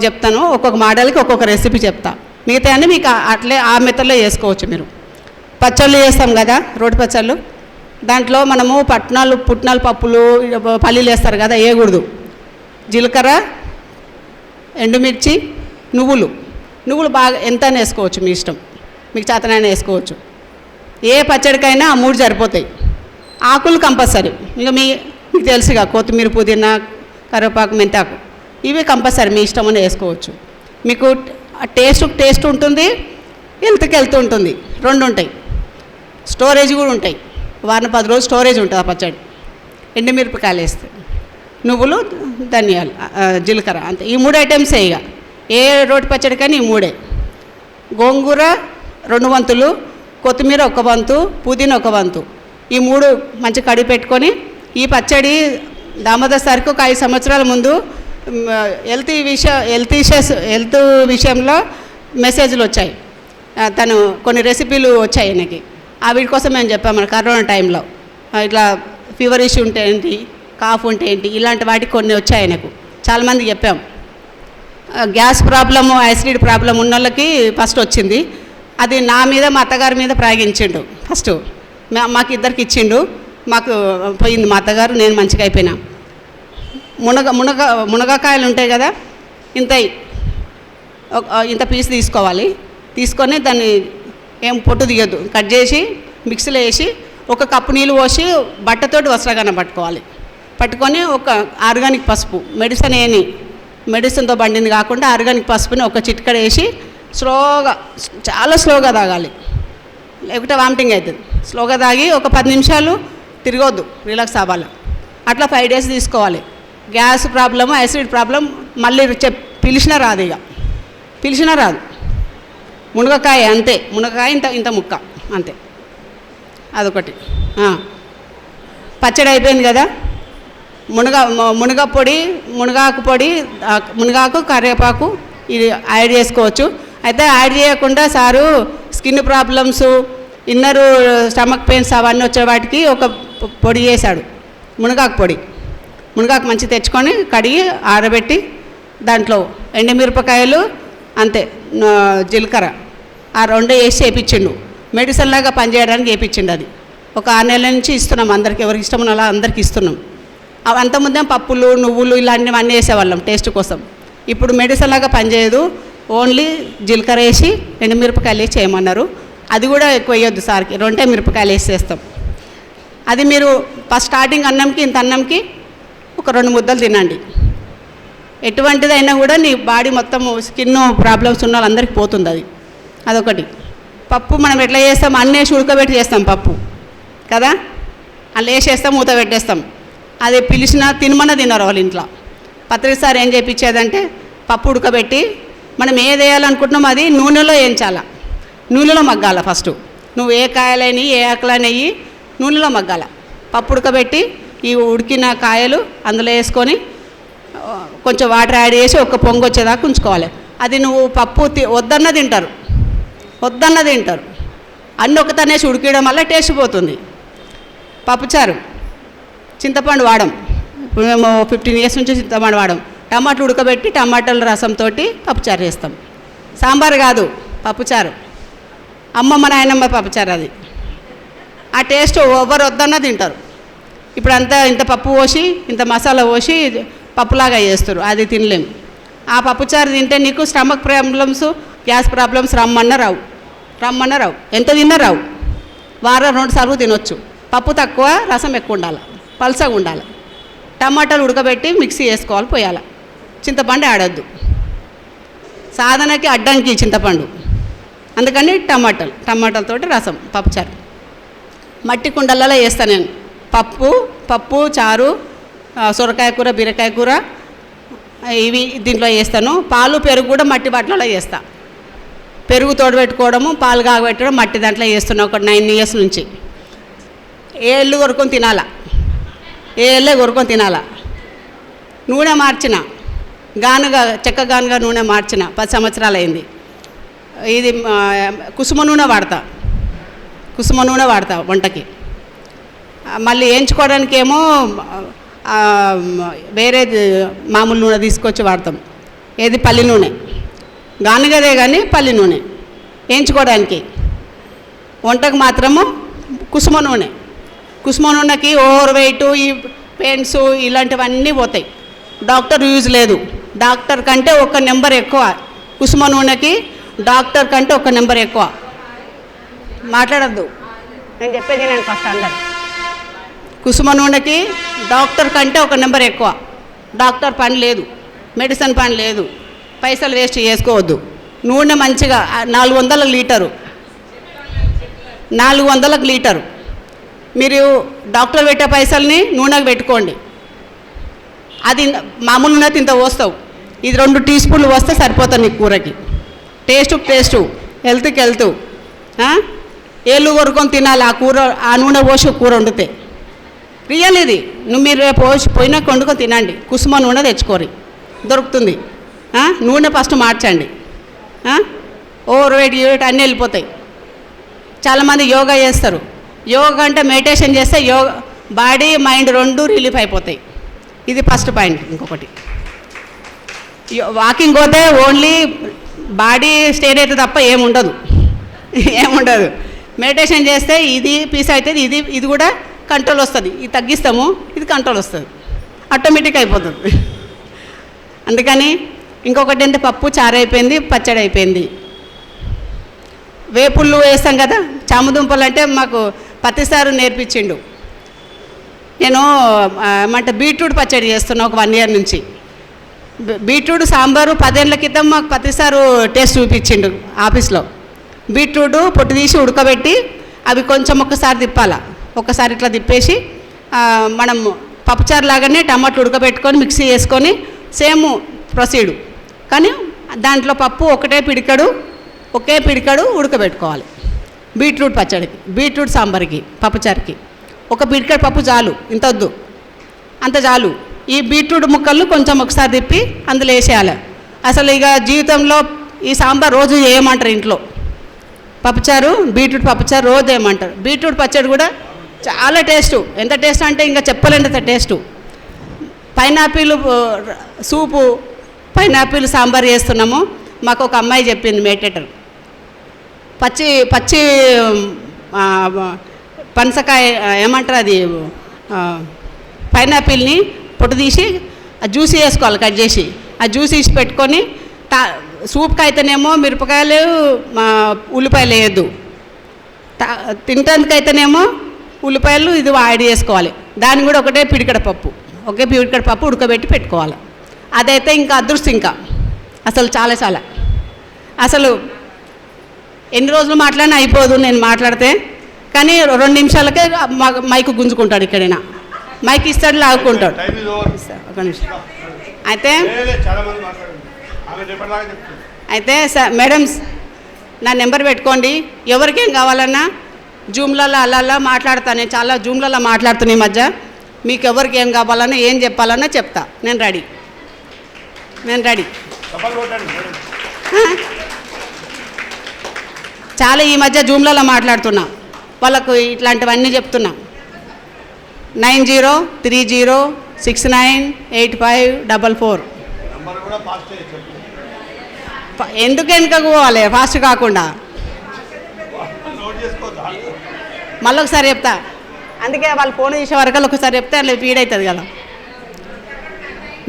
Speaker 2: చెప్తాను, ఒక్కొక్క మోడల్కి ఒక్కొక్క రెసిపీ చెప్తా. మిగతా అన్నీ మీకు అట్లే ఆ మెథడ్లో చేసుకోవచ్చు. మీరు పచ్చళ్ళు చేస్తాం కదా, రోటి పచ్చళ్ళు, దాంట్లో మనము పుట్నాలు పప్పులు పల్లీలు వేస్తారు కదా, వేయకూడదు. జీలకర్ర, ఎండుమిర్చి, నువ్వులు బాగా ఎంత వేసుకోవచ్చు, మీ ఇష్టం, మీకు చేతనైనా వేసుకోవచ్చు. ఏ పచ్చడికైనా ఆ 3 సరిపోతాయి. ఆకులు కంపల్సరీ, ఇంకా మీకు తెలుసుగా, కొత్తిమీర, పుదీనా, కరివేపాకు, మెంతాకు, ఇవి కంపల్సరీ మీ ఇష్టం అని వేసుకోవచ్చు. మీకు టేస్ట్ ఉంటుంది, హెల్త్ ఉంటుంది, 2 ఉంటాయి. స్టోరేజ్ కూడా ఉంటాయి, వారం 10 రోజులు స్టోరేజ్ ఉంటుంది ఆ పచ్చడి. ఎండుమిరపకాయలు వేస్తే, నువ్వులు, ధనియాలు, జీలకర్ర, అంతే. ఈ 3 ఐటమ్సే. ఇక ఏ రోటి పచ్చడి కానీ ఈ 3. గోంగూర 2 వంతులు, కొత్తిమీర 1 వంతు, పుదీనా 1 వంతు, ఈ 3 మంచి కడిగి పెట్టుకొని, ఈ పచ్చడి దామోదర్ సార్కి ఒక 5 సంవత్సరాల ముందు హెల్త్ విషయంలో మెసేజ్లు వచ్చాయి. తను కొన్ని రెసిపీలు వచ్చాయి ఆయనకి. వీటి కోసం మేము చెప్పాము, మన కరోనా టైంలో ఇట్లా ఫీవర్ ఇష్యూ ఉంటే ఏంటి, కాఫ్ ఉంటే ఏంటి, ఇలాంటి వాటికి కొన్ని వచ్చాయి ఆయనకు. చాలామంది చెప్పాం. గ్యాస్ ప్రాబ్లము, యాసిడిటీ ప్రాబ్లం ఉన్న వాళ్ళకి ఫస్ట్ వచ్చింది. అది నా మీద, మా అత్తగారి మీద ప్రయోగించిండు ఫస్ట్. మాకు ఇద్దరికి ఇచ్చిండు, మాకు పోయింది మా అత్తగారు, నేను మంచిగా అయిపోయినా. మునగకాయలు ఉంటాయి కదా, ఇంత పీస్ తీసుకోవాలి. తీసుకొని దాన్ని ఏం పొట్టు తీయద్దు, కట్ చేసి మిక్సీలో వేసి 1 కప్పు నీళ్ళు పోసి బట్టతోటి వస్త్రగానం పట్టుకొని ఒక ఆర్గానిక్ పసుపు, మెడిసిన్తో బండింది కాకుండా ఆర్గానిక్ పసుపుని 1 చిటికెడ వేసి చాలా స్లోగా తాగాలి, లేకుంటే వామిటింగ్ అవుతుంది. స్లోగా తాగి ఒక 10 నిమిషాలు తిరగొద్దు, రిలాక్స్ అవ్వాలి. అట్లా 5 డేస్ తీసుకోవాలి. గ్యాస్ ప్రాబ్లము, యాసిడ్ ప్రాబ్లం మళ్ళీ పిలిచినా రాదు. మునగకాయ అంతే, మునగకాయ ఇంత ముక్క అంతే, అదొకటి. పచ్చడి అయిపోయింది కదా, మునగాకు పొడి, మునగాకు, కరివేపాకు ఇది యాడ్ చేసుకోవచ్చు. అయితే యాడ్ చేయకుండా sir skin problems, inner stomach pains అవన్నీ వచ్చే వాటికి ఒక పొడి చేశాడు, మునగాకు మంచి తెచ్చుకొని కడిగి ఆరబెట్టి దాంట్లో ఎండుమిరపకాయలు అంతే, జీలకర్ర, ఆ 2 వేసి వేయించిండు. మెడిసిన్ లాగా పనిచేయడానికి వేయించిండు. అది ఒక 6 నెలల నుంచి ఇస్తున్నాం అందరికి, ఎవరికి ఇష్టం ఉన్న అందరికి ఇస్తున్నాం. అంతకుముందే పప్పులు, నువ్వులు ఇలాంటివన్నీ వేసేవాళ్ళం టేస్ట్ కోసం. ఇప్పుడు మెడిసిన్ లాగా పనిచేయదు, ఓన్లీ జీలకర్ర వేసి ఎండుమిరపకాయలు వేసి చేయమన్నారు. అది కూడా ఎక్కువ వేయొద్దు సార్కి, 2 మిరపకాయలు వేసి చేస్తాం. అది మీరు ఫస్ట్ స్టార్టింగ్ అన్నంకి ఒక 2 ముద్దలు తినండి. ఎటువంటిదైనా కూడా నీ బాడీ మొత్తము స్కిన్ ప్రాబ్లమ్స్ ఉన్న వాళ్ళందరికీ పోతుంది. అదొకటి. పప్పు మనం ఎట్లా చేస్తాం, అన్నీ ఉడకబెట్టి చేస్తాం పప్పు కదా, అలా వేసేస్తాం, మూత పెట్టేస్తాం. అది పిలిచినా తినరు వాళ్ళ ఇంట్లో. పత్రిక సార్ ఏం చేయించేదంటే పప్పు ఉడకబెట్టి మనం ఏది వేయాలనుకుంటున్నాం అది నూనెలో వేయించాల, నూనెలో మగ్గాల. ఫస్ట్ నువ్వు ఏ కాయలైనా ఏ ఆకులైనా నూనెలో మగ్గాల. పప్పు ఉడకబెట్టి ఈ ఉడికిన కాయలు అందులో వేసుకొని కొంచెం వాటర్ యాడ్ చేసి 1 పొంగు వచ్చేదాకా ఉంచుకోవాలి. అది నువ్వు పప్పు వద్దన్న తింటారు, అన్నీ ఒకతనేసి ఉడికియడం వల్ల టేస్ట్ పోతుంది. పప్పుచారు చింతపండు వాడం, ఇప్పుడు మేము 15 ఇయర్స్ నుంచి చింతపండు వాడం. టమాటాలు ఉడకబెట్టి టమాటాల రసంతో పప్పుచారు చేస్తాం. సాంబార్ కాదు, పప్పుచారు. అమ్మమ్మ నాయనమ్మ పప్పుచారు అది. ఆ టేస్ట్ ఎవరు వద్దన్నా తింటారు. ఇప్పుడు ఇంత పప్పు పోసి ఇంత మసాలా పోసి పప్పులాగా చేస్తారు, అది తినలేం. ఆ పప్పుచారు తింటే నీకు స్టమక్ ప్రాబ్లమ్స్, గ్యాస్ ప్రాబ్లమ్స్ రమ్మన్న రావు, ఎంత తిన్నా రావు. వారం 2 సార్లు తినొచ్చు. పప్పు తక్కువ, రసం ఎక్కువ ఉండాలి, పల్సగా ఉండాలి. టమాటాలు ఉడకబెట్టి మిక్సీ వేసుకోవాలి, పోయాలి. చింతపండు ఆడొద్దు, సాధనకి అడ్డానికి చింతపండు, అందుకని టమాటాలతోటి రసం, పప్పుచారు. మట్టి కుండలలో వేస్తాను నేను పప్పు చారు, సొరకాయ కూర, బీరకాయ కూర, ఇవి దీంట్లో వేస్తాను. పాలు పెరుగు కూడా మట్టి బాటలలో వేస్తా. పెరుగు తోడబెట్టుకోవడము, పాలు కాగబెట్టడం మట్టి దాంట్లో వేస్తున్నా ఒక 9 ఇయర్స్ నుంచి. ఏ ఎల్లు కొరుకొని తినాలా, నూనె మార్చిన చెక్క గానుగా నూనె మార్చిన 10 సంవత్సరాలు అయింది. ఇది కుసుమ నూనె వాడతా వంటకి. మళ్ళీ వేయించుకోవడానికి ఏమో వేరేది మామూలు నూనె తీసుకొచ్చి వాడతాం. ఏది పల్లి నూనె, గానుగదే కానీ పల్లి నూనె వేయించుకోవడానికి. వంటకు మాత్రము కుసుమ నూనె. కుసుమ నూనెకి ఓవర్ వెయిట్, ఈ పెయిన్స్ ఇలాంటివన్నీ పోతాయి. డాక్టర్ యూజ్ లేదు. డాక్టర్ కంటే ఒక నెంబర్ ఎక్కువ కుసుమ నూనెకి, డాక్టర్ కంటే ఒక నెంబర్ ఎక్కువ. మాట్లాడద్దు, నేను చెప్పేది నేను ఫస్ట్ అందరు. కుసుమ నూనెకి డాక్టర్ కంటే ఒక నెంబర్ ఎక్కువ. డాక్టర్ పని లేదు, మెడిసిన్ పని లేదు, పైసలు వేస్ట్ చేసుకోవద్దు. నూనె మంచిగా 400 లీటరు, 400 లీటరు. మీరు డాక్టర్ పెట్టే పైసల్ని నూనెకు పెట్టుకోండి. అది మామూలు నూనె ఇంత పోస్తావు, ఇది 2 టీ స్పూన్లు వస్తే సరిపోతుంది నీ కూరకి. టేస్టు, హెల్త్కి హెల్త్. ఏళ్ళు కొరుకొని తినాలి ఆ కూర, ఆ నూనె పోసి కూర వండితే. రియల్ ఇది. మీరు రేపు పోయినా వండుకొని తినండి. కుసుమ నూనె తెచ్చుకోరి, దొరుకుతుంది. నూనె ఫస్ట్ మార్చండి. ఓవర్ వెయిట్ అన్నీ వెళ్ళిపోతాయి. చాలామంది యోగా చేస్తారు. యోగా అంటే మెడిటేషన్ చేస్తే బాడీ మైండ్ 2 రిలీఫ్ అయిపోతాయి. ఇది ఫస్ట్ పాయింట్. ఇంకొకటి, వాకింగ్ పోతే ఓన్లీ బాడీ స్టేట్ అయితే తప్ప ఏముండదు. మెడిటేషన్ చేస్తే ఇది పీస్ అవుతుంది, ఇది కూడా కంట్రోల్ వస్తుంది. ఇది తగ్గిస్తాము, ఇది కంట్రోల్ వస్తుంది, ఆటోమేటిక్ అయిపోతుంది. అందుకని ఇంకొకటి అంటే పప్పు చారు అయిపోయింది, పచ్చడి అయిపోయింది. వేపుళ్ళు వేస్తాం కదా, చామదుంపలు అంటే మాకు పత్తిసారు నేర్పించిండు. నేను ఏమంటే బీట్రూట్ పచ్చడి చేస్తున్నా ఒక 1 year నుంచి. బీట్రూట్ సాంబారు 10 ఏళ్ల క్రితం మాకు పత్తిసారు టేస్ట్ చూపించిండు ఆఫీస్లో. బీట్రూట్ పొట్టు తీసి ఉడకబెట్టి అవి కొంచెం ఒక్కసారి తిప్పాలా, ఒకసారి ఇట్లా తిప్పేసి మనం పప్పుచారు లాగానే టమాటాలు ఉడకబెట్టుకొని మిక్సీ చేసుకొని సేమ్ ప్రొసీడు. కానీ దాంట్లో పప్పు ఒకే పిడికడు ఉడకబెట్టుకోవాలి. బీట్రూట్ పచ్చడికి, బీట్రూట్ సాంబార్కి, పప్పుచారుకి ఒక పిడికడు పప్పు చాలు, ఇంత వద్దు, అంత చాలు. ఈ బీట్రూట్ ముక్కలు కొంచెం ఒకసారి తిప్పి అందులో వేసేయాలి. అసలు ఇక జీవితంలో ఈ సాంబార్ రోజు చేయమంటారు ఇంట్లో. పప్పుచారు, బీట్రూట్ పప్పుచారు రోజు ఏమంటారు. బీట్రూట్ పచ్చడి కూడా చాలా టేస్టు. ఎంత టేస్ట్ అంటే ఇంకా చెప్పలేనంత టేస్టు. పైనాపిల్ సూపు, పైనాపిల్ సాంబార్ చేస్తున్నాము. మాకు ఒక అమ్మాయి చెప్పింది, మెడిటేటర్. పచ్చి పనసకాయ ఏమంటారు అది, పైనాపిల్ని పొట్టు తీసి జ్యూస్ వేసుకోవాలి, కట్ చేసి ఆ జ్యూస్ తీసి పెట్టుకొని సూప్కి అయితేనేమో మిరపకాయలు ఉల్లిపాయలు వేయద్దు, తినటానికి అయితేనేమో ఉల్లిపాయలు ఇది యాడ్ చేసుకోవాలి. దాన్ని కూడా ఒకే పిడికడ పప్పు ఉడకబెట్టి పెట్టుకోవాలి. అదైతే ఇంకా అదృష్టం. ఇంకా అసలు చాలా అసలు ఎన్ని రోజులు మాట్లాడినా అయిపోదు నేను మాట్లాడితే. కానీ 2 నిమిషాలకే మైకు గుంజుకుంటాడు. ఇక్కడైనా మైక్ ఇస్తాడు, లాగుకుంటాడు. ఒక నిమిషం. అయితే మేడమ్స్ నా నెంబర్ పెట్టుకోండి. ఎవరికేం కావాలన్నా జూమ్లలో అలా మాట్లాడతాను. నేను చాలా జూమ్లలో మాట్లాడుతున్నా ఈ మధ్య. మీకు ఎవరికి ఏం కావాలన్నా ఏం చెప్పాలన్నా చెప్తా. నేను రెడీ. చాలా ఈ మధ్య జూమ్లలో మాట్లాడుతున్నా, వాళ్ళకు ఇట్లాంటివన్నీ చెప్తున్నా. 9030698544. ఎందుకు వెనుకకు పోవాలి ఫాస్ట్ కాకుండా? మళ్ళీ ఒకసారి చెప్తా. అందుకే వాళ్ళు ఫోన్ చేసే వరకు ఒకసారి చెప్తే అట్లా ఫీడ్ అవుతుంది కదా.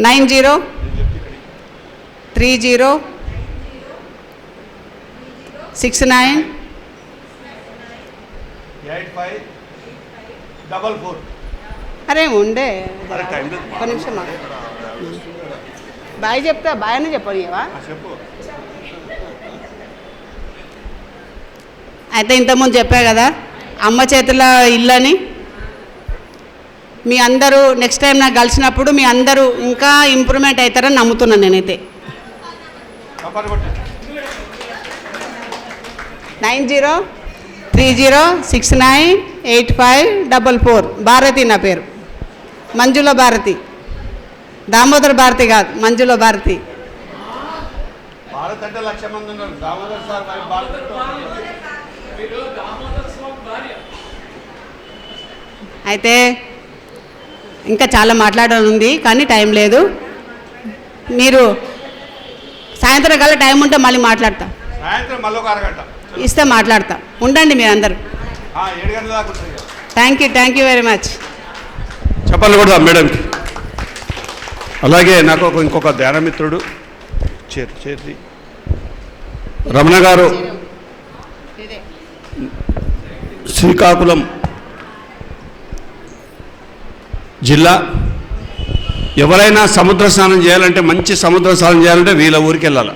Speaker 3: 9030698544.
Speaker 2: అరే ఉండే ఒక నిమిషం. బాయ్ చెప్తా, బాయ్ అని చెప్పనివా? అయితే ఇంతకుముందు చెప్పా కదా అమ్మ చేతుల ఇల్లు అని. మీ అందరూ నెక్స్ట్ టైం నాకు కలిసినప్పుడు మీ అందరూ ఇంకా ఇంప్రూవ్మెంట్ అవుతారని నమ్ముతున్నాను నేనైతే. 9030698544. భారతి నా పేరు, మంజుల భారతి. దామోదర్ భారతి కాదు, మంజుల భారతి.
Speaker 3: భారత్ అంటే 1,00,000 మంది ఉన్నారు. దామోదర్ సార్
Speaker 2: అయితే ఇంకా చాలా మాట్లాడాలని ఉంది కానీ టైం లేదు. మీరు సాయంత్రం కల్లా టైం ఉంటే మళ్ళీ మాట్లాడతా,
Speaker 3: సాయంత్రం మళ్ళీ ఒక అరగంట
Speaker 2: ఇస్తే మాట్లాడతా. ఉండండి మీరు అందరు.
Speaker 3: 7 గంటల దాకా ఉంటుంది.
Speaker 2: Thank you very much.
Speaker 3: చెప్పాలి కూడా మేడంకి. అలాగే నాకు ఇంకొక ధ్యానమిత్రుడు చేతి రమణ గారు, శ్రీకాకుళం జిల్లా. ఎవరైనా సముద్ర స్నానం చేయాలంటే, మంచి సముద్ర స్నానం చేయాలంటే వీళ్ళ ఊరికి వెళ్ళాలి.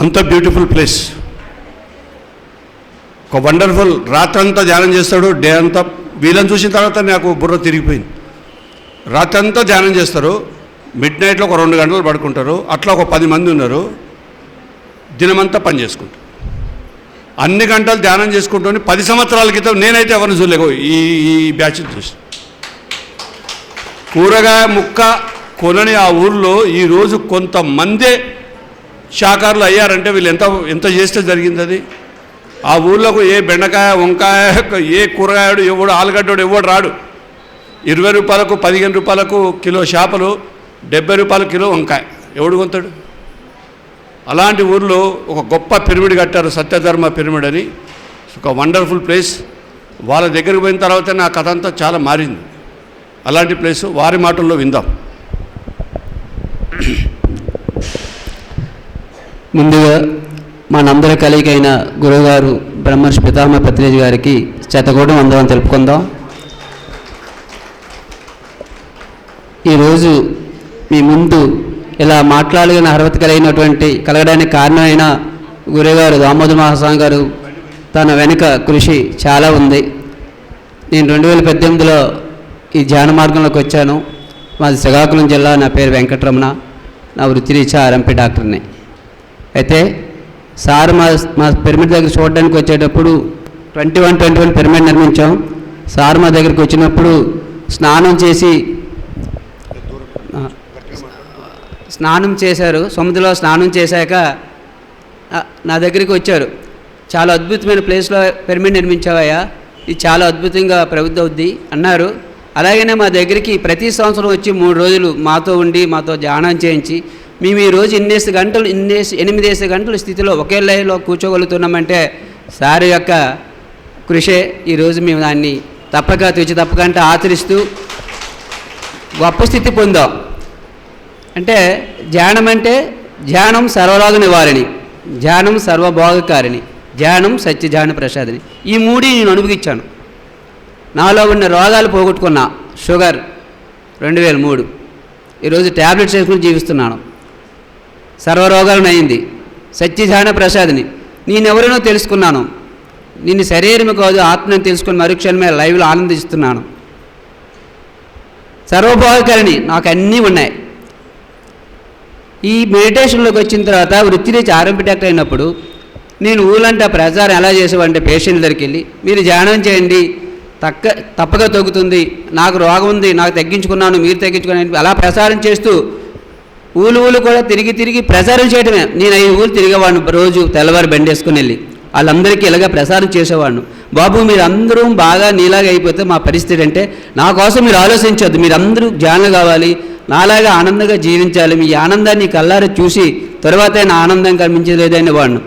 Speaker 3: అంత బ్యూటిఫుల్ ప్లేస్, ఒక వండర్ఫుల్. రాత్రంతా ధ్యానం చేస్తాడు, డే అంతా. వీళ్ళని చూసిన తర్వాత నాకు బుర్ర తిరిగిపోయింది. రాత్రంతా ధ్యానం చేస్తారు, మిడ్ నైట్లో ఒక 2 గంటలు పడుకుంటారు. అట్లా ఒక 10 మంది ఉన్నారు, దినమంతా పని చేసుకుంటారు. అన్ని గంటలు ధ్యానం చేసుకుంటూ 10 సంవత్సరాల క్రితం నేనైతే ఎవరిని చూడలేవు. ఈ బ్యాచ్ చూసి కూరగాయ ముక్క కొనని ఆ ఊర్లో ఈరోజు కొంతమందే శాకారులు అయ్యారంటే వీళ్ళు ఎంత చేస్తే జరిగింది అది. ఆ ఊళ్ళోకి ఏ బెండకాయ, వంకాయ, ఏ కూరగాయడు ఎవడు, ఆలుగడ్డోడు ఎవడు రాడు. 20 రూపాయలకు 15 రూపాయలకు కిలో చేపలు, 70 రూపాయల కిలో వంకాయ ఎవడు కొంటాడు? అలాంటి ఊర్లో ఒక గొప్ప పిరమిడ్ కట్టారు, సత్యధర్మ పిరమిడ్ అని. ఒక వండర్ఫుల్ ప్లేస్. వాళ్ళ దగ్గరికి పోయిన తర్వాత నా కథ అంతా చాలా మారింది. అలాంటి ప్లేసు వారి మాటల్లో విందాం.
Speaker 4: ముందుగా మనందరి కలిగైన గురువుగారు బ్రహ్మర్షి పితామహ పత్రిజీ గారికి శతకోటి వందనం తెలుపుకుందాం. ఈరోజు మీ ముందు ఇలా మాట్లాడగలిగిన అర్హత కలగడానికి కారణమైన గురువుగారు దామోదర మహాస్వామి గారు తన వెనుక కృషి చాలా ఉంది. నేను 2018లో ఈ ధ్యాన మార్గంలోకి వచ్చాను. మాది శ్రీకాకుళం జిల్లా. నా పేరు వెంకటరమణ. నా వృత్తిరీత్యా ఆర్ఎంపీ డాక్టర్ని. అయితే సార్ మా పిరమిడ్ దగ్గర చూడడానికి వచ్చేటప్పుడు 21 పిరమిడ్ నిర్మించాం. సార్ మా దగ్గరికి వచ్చినప్పుడు స్నానం చేశారు. సముద్రంలో స్నానం చేశాక నా దగ్గరికి వచ్చారు. చాలా అద్భుతమైన ప్లేస్లో పిరమిడ్ నిర్మించావయ్యా, ఇది చాలా అద్భుతంగా ప్రబుద్ధి అవుద్ది అన్నారు. అలాగనే మా దగ్గరికి ప్రతి సంవత్సరం వచ్చి 3 రోజులు మాతో ఉండి మాతో ధ్యానం చేయించి మేము ఈరోజు 8 గంటల స్థితిలో ఒకే లైన్లో కూర్చోగలుగుతున్నామంటే సార్ యొక్క కృషే. ఈరోజు మేము దాన్ని తప్పకంటే ఆచరిస్తూ గొప్ప స్థితి పొందాం. అంటే ధ్యానం సర్వరోగ నివారణి, ధ్యానం సర్వభోగకారిణి, ధ్యానం సత్యధ్యాన ప్రసాదిని. ఈ 3 నేను అనుభవించాను. నాలో ఉన్న రోగాలు పోగొట్టుకున్నా. షుగర్ 2003, ఈరోజు ట్యాబ్లెట్స్ వేసుకుని జీవిస్తున్నాను. సర్వరోగాలను అయింది. సత్యధ్యాన ప్రసాదిని, నేనెవరినో తెలుసుకున్నాను. నిన్ను శరీరం కాదు ఆత్మని తెలుసుకుని మరుక్షణమే లైవ్లో ఆనందిస్తున్నాను. సర్వభోగకారిణి, నాకు అన్నీ ఉన్నాయి. ఈ మెడిటేషన్లోకి వచ్చిన తర్వాత వృత్తిరీత్యా ఆర్ఎంపీ డాక్టర్ అయినప్పుడు నేను ఊళ్ళంటే ప్రచారం ఎలా చేసేవాడిని, పేషెంట్ దగ్గరికి వెళ్ళి మీరు ధ్యానం చేయండి తప్పగా తగ్గుతుంది, నాకు రోగం ఉంది, నాకు తగ్గించుకున్నాను, మీరు తగ్గించుకున్నాను అలా ప్రచారం చేస్తూ ఊళ్ళు కూడా తిరిగి ప్రచారం చేయడమే. నేను 5 ఊళ్ళు తిరిగేవాడిని రోజు, తెల్లవారు బండి వేసుకుని వెళ్ళి వాళ్ళందరికీ ఇలాగా ప్రచారం చేసేవాడిని. బాబు మీరందరూ బాగా నీలాగా అయిపోతే మా పరిస్థితి అంటే, నా కోసం మీరు ఆలోచించొద్దు, మీరందరూ ధ్యానం కావాలి, నాలాగా ఆనందంగా జీవించాలి, మీ ఆనందాన్ని కళ్ళారా చూసి తర్వాతే నా ఆనందం కనిపించలేదని వాడిను.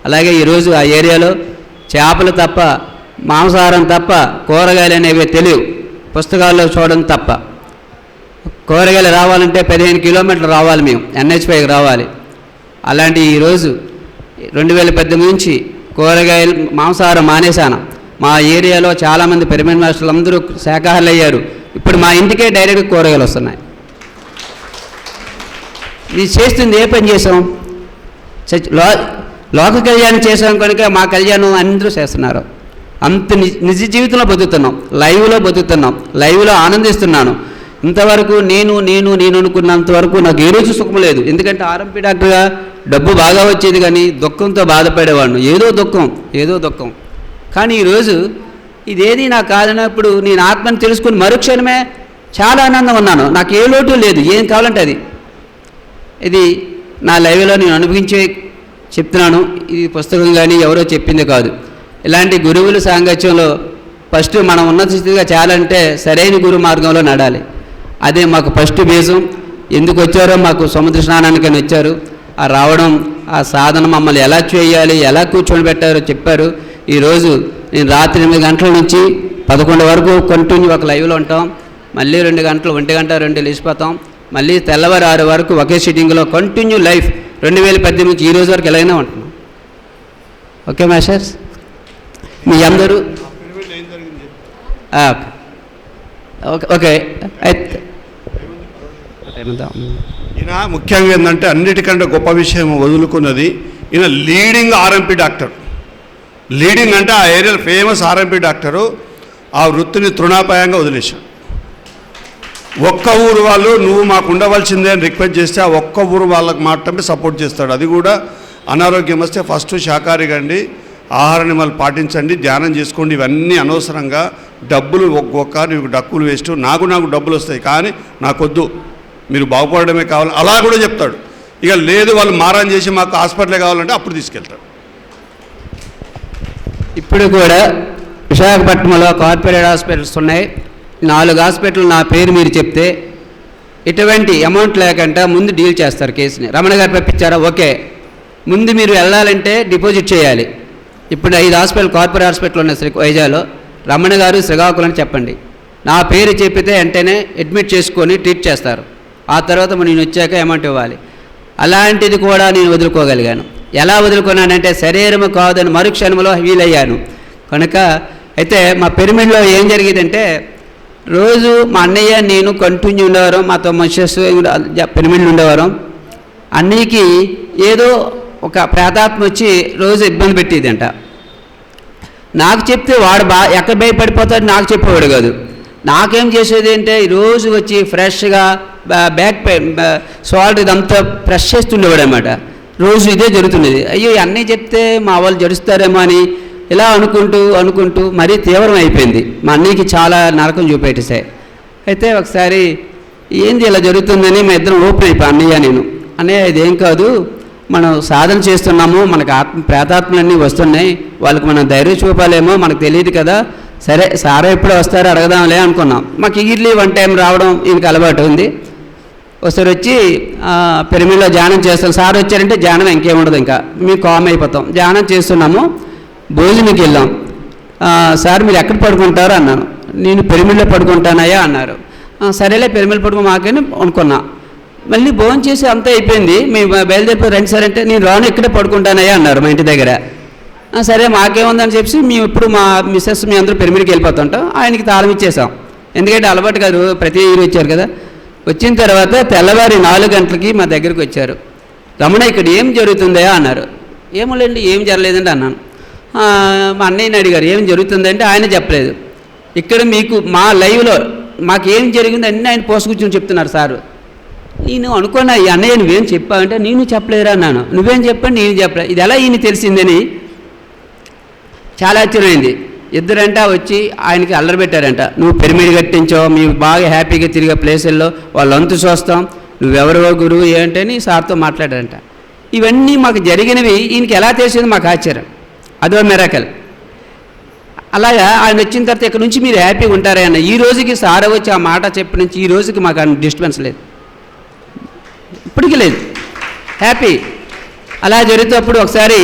Speaker 4: అలాగే ఈరోజు ఆ ఏరియాలో చేపలు తప్ప, మాంసాహారం తప్ప, కూరగాయలు అనేవి తెలియవు. పుస్తకాల్లో చూడడం తప్ప. కూరగాయలు రావాలంటే 15 కిలోమీటర్లు రావాలి, మేము NH5కి రావాలి. అలాంటి ఈరోజు 2018 నుంచి కూరగాయలు మాంసాహారం మానేశాను. మా ఏరియాలో చాలామంది పిరమిడ్ మాస్టర్లు అందరూ శాకాహారులు అయ్యారు. ఇప్పుడు మా ఇంటికే డైరెక్ట్ కూరగాయలు వస్తున్నాయి. ఇది చేస్తుంది ఏ పని చేసాం? లోక కళ్యాణం చేసాం కనుక మా కళ్యాణం అందరూ చేస్తున్నారు. అంత నిజ జీవితంలో బతుకుతున్నాం, లైవ్లో బతుకుతున్నాం, లైవ్లో ఆనందిస్తున్నాను. ఇంతవరకు నేను అనుకున్నంతవరకు నాకు ఏ రోజు సుఖం లేదు. ఎందుకంటే ఆర్ఎంపీ డాక్టర్గా డబ్బు బాగా వచ్చేది కానీ దుఃఖంతో బాధపడేవాడిని. ఏదో దుఃఖం. కానీ ఈరోజు ఇదేది నాకు కాదన్నప్పుడు నేను ఆత్మని తెలుసుకుని మరుక్షణమే చాలా ఆనందం ఉన్నాను. నాకు ఏ లోటు లేదు, ఏం కావాలంటే అది. ఇది నా లైవ్లో నేను అనుభవించే చెప్తున్నాను. ఇది పుస్తకం కానీ ఎవరో చెప్పింది కాదు. ఇలాంటి గురువుల సాంగత్యంలో ఫస్ట్ మనం ఉన్నత స్థితిగా చేయాలంటే సరైన గురు మార్గంలో నడాలి. అదే మాకు ఫస్ట్ బేజం. ఎందుకు వచ్చారో మాకు సముద్ర స్నానానికని వచ్చారు. ఆ రావడం, ఆ సాధన మమ్మల్ని ఎలా చేయాలి, ఎలా కూర్చొని పెట్టారో చెప్పారు. ఈరోజు నేను రాత్రి 8 గంటల నుంచి 11 వరకు కంటిన్యూ ఒక లైవ్లో ఉంటాం. మళ్ళీ 2 గంటలు 1 గంట 2 లేచిపోతాం. మళ్ళీ తెల్లవారు 6 వరకు ఒకే సిట్టింగ్లో కంటిన్యూ లైఫ్ 2018 నుంచి ఈ రోజు వరకు ఎలాగైనా ఉంటున్నాం. ఓకే మాస్టర్స్, మీ అందరూ ఓకే.
Speaker 3: ఈయన ముఖ్యంగా ఏంటంటే అన్నిటికంటే గొప్ప విషయం వదులుకున్నది, ఈయన లీడింగ్ ఆర్ఎంపీ డాక్టర్. లీడింగ్ అంటే ఆ ఏరియాలో ఫేమస్ ఆర్ఎంపీ డాక్టరు. ఆ వృత్తిని తృణాపాయంగా వదిలేశాడు. ఒక్క ఊరు వాళ్ళు నువ్వు మాకు ఉండవలసిందే అని రిక్వెస్ట్ చేస్తే ఆ ఒక్క ఊరు వాళ్ళకి మాత్రమే సపోర్ట్ చేస్తాడు. అది కూడా అనారోగ్యం వస్తే ఫస్ట్ శాకాహారి కండి, ఆహార నియమాలు పాటించండి, ధ్యానం చేసుకోండి. ఇవన్నీ అనవసరంగా డబ్బులు ఒక్కొక్క నీకు డక్కులు వేస్ట్, నాకు డబ్బులు వస్తాయి కానీ నాకొద్దు, మీరు బాగుపడమే కావాలి అలా కూడా చెప్తాడు. ఇక లేదు వాళ్ళు మారం చేసి మాకు హాస్పిటల్ కావాలంటే అప్పుడు తీసుకెళ్తాడు.
Speaker 4: ఇప్పుడు కూడా విశాఖపట్నంలో కార్పొరేట్ హాస్పిటల్స్ ఉన్నాయి. 4 హాస్పిటల్ నా పేరు మీరు చెప్తే ఎటువంటి అమౌంట్ లేకుండా ముందు డీల్ చేస్తారు కేసుని. రమణ గారు పంపించారా? ఓకే, ముందు మీరు వెళ్ళాలంటే డిపాజిట్ చేయాలి. ఇప్పుడు 5 హాస్పిటల్ కార్పొరేట్ హాస్పిటల్ ఉన్నాయి వైజాగ్లో. రమణ గారు శ్రీకాకుళం అని చెప్పండి, నా పేరు చెప్పితే వెంటనే అడ్మిట్ చేసుకొని ట్రీట్ చేస్తారు. ఆ తర్వాత నేను వచ్చాక అమౌంట్ ఇవ్వాలి. అలాంటిది కూడా నేను వదులుకోగలిగాను. ఎలా వదులుకున్నానంటే శరీరము కాదని మరుక్షణంలో వీలయ్యాను కనుక. అయితే మా పిరమిడ్లో ఏం జరిగేదంటే రోజు మా అన్నయ్య నేను కంటిన్యూ ఉండేవారు, మాతో మనుషస్ పిరమిడ్లు ఉండేవారు. అన్నయ్యకి ఏదో ఒక ప్రేతాత్మ వచ్చి రోజు ఇబ్బంది పెట్టేదంట. నాకు చెప్తే వాడు ఎక్కడ భయపడిపోతాడు నాకు చెప్పేవాడు కాదు. నాకేం చేసేది అంటే రోజు వచ్చి ఫ్రెష్గా బ్యాక్ పెయిన్ షోల్డర్ ఇదంతా ఫ్రెష్ చేస్తుండేవాడు అన్నమాట. రోజు ఇదే జరుగుతున్నది. అయ్యో అన్నీ చెప్తే మా వాళ్ళు జడుస్తారేమో అని ఇలా అనుకుంటూ మరీ తీవ్రం అయిపోయింది. మా అన్నయ్యకి చాలా నరకం చూపెట్టేసాయి. అయితే ఒకసారి ఏంది ఇలా జరుగుతుందని మా ఇద్దరం ఓపెన్ అయిపోయి అన్నయ్య నేను, అన్నయ్య ఇదేం కాదు, మనం సాధన చేస్తున్నాము, మనకు ప్రేతాత్మలన్నీ వస్తున్నాయి, వాళ్ళకి మనం ధైర్యం చూపాలేమో మనకు తెలియదు కదా, సరే సారా ఎప్పుడు వస్తారో అడగదాంలే అనుకున్నాం. మాకు ఇయర్లీ 1 టైం రావడం ఈయనకి అలవాటు ఉంది. ఒకసారి వచ్చి పిరమిడ్లో ధ్యానం చేస్తాం. సార్ వచ్చారంటే ధ్యానం ఇంకేముండదు, ఇంకా మేము కామ్ అయిపోతాం. ధ్యానం చేస్తున్నాము, భోజనంకి వెళ్ళాం. సార్ మీరు ఎక్కడ పడుకుంటారు అన్నాను. నేను పిరమిడ్లో పడుకుంటానయ్యా అన్నారు. సరేలే పిరమిడ్ పడుకో మాకని అనుకున్నా. మళ్ళీ భోజనం చేసి అంతా అయిపోయింది, మేము బయలుదేరిపోయి రండి సార్ అంటే నేను రాను ఇక్కడే పడుకుంటానయ్యా అన్నారు మా ఇంటి దగ్గర. సరే మాకేముందని చెప్పి మేము ఇప్పుడు మా మిస్సెస్ మీ అందరూ పిరమిడ్కి వెళ్ళిపోతుంటాం. ఆయనకి తాళం ఇచ్చేసాం, ఎందుకంటే అలవాటు కాదు, ప్రతి ఇయర్ వచ్చారు కదా. వచ్చిన తర్వాత తెల్లవారి 4 గంటలకి మా దగ్గరికి వచ్చారు. రమణ ఇక్కడ ఏం జరుగుతుందా అన్నారు. ఏమోలేండి ఏం జరగలేదండి అన్నాను. మా అన్నయ్యని అడిగారు ఏం జరుగుతుందంటే ఆయన చెప్పలేదు. ఇక్కడ మీకు మా లైవ్లో మాకు ఏం జరిగింది అన్నీ ఆయన పోసుకూర్చొని చెప్తున్నారు సారు. నేను అనుకున్నా ఈ అన్నయ్య నువ్వేం చెప్పావంటే నేను చెప్పలేదురా అన్నాను. నువ్వేం చెప్పండి నేను చెప్పలేదు, ఇది ఎలా ఈయన తెలిసిందని చాలా ఆశ్చర్యమైంది. ఇద్దరంట వచ్చి ఆయనకి అల్లరి పెట్టారంట, నువ్వు పిరమిడ్ కట్టించావు, మేము బాగా హ్యాపీగా తిరిగే ప్లేసుల్లో వాళ్ళు అంతు చూస్తాం, నువ్వెవరో గురువు ఏంటని సార్తో మాట్లాడారంట. ఇవన్నీ మాకు జరిగినవి ఈయనకి ఎలా తెలిసింది మాకు ఆశ్చర్యం, అదో మిరాకల్. అలాగా ఆయన వచ్చిన తర్వాత ఇక్కడ నుంచి మీరు హ్యాపీగా ఉంటారా అన్న. ఈ రోజుకి సార్ వచ్చి ఆ మాట చెప్పి నుంచి ఈ రోజుకి మాకు డిస్టర్బెన్స్ లేదు, ఇప్పటికీ లేదు, హ్యాపీ. అలా జరుగుతున్నప్పుడు ఒకసారి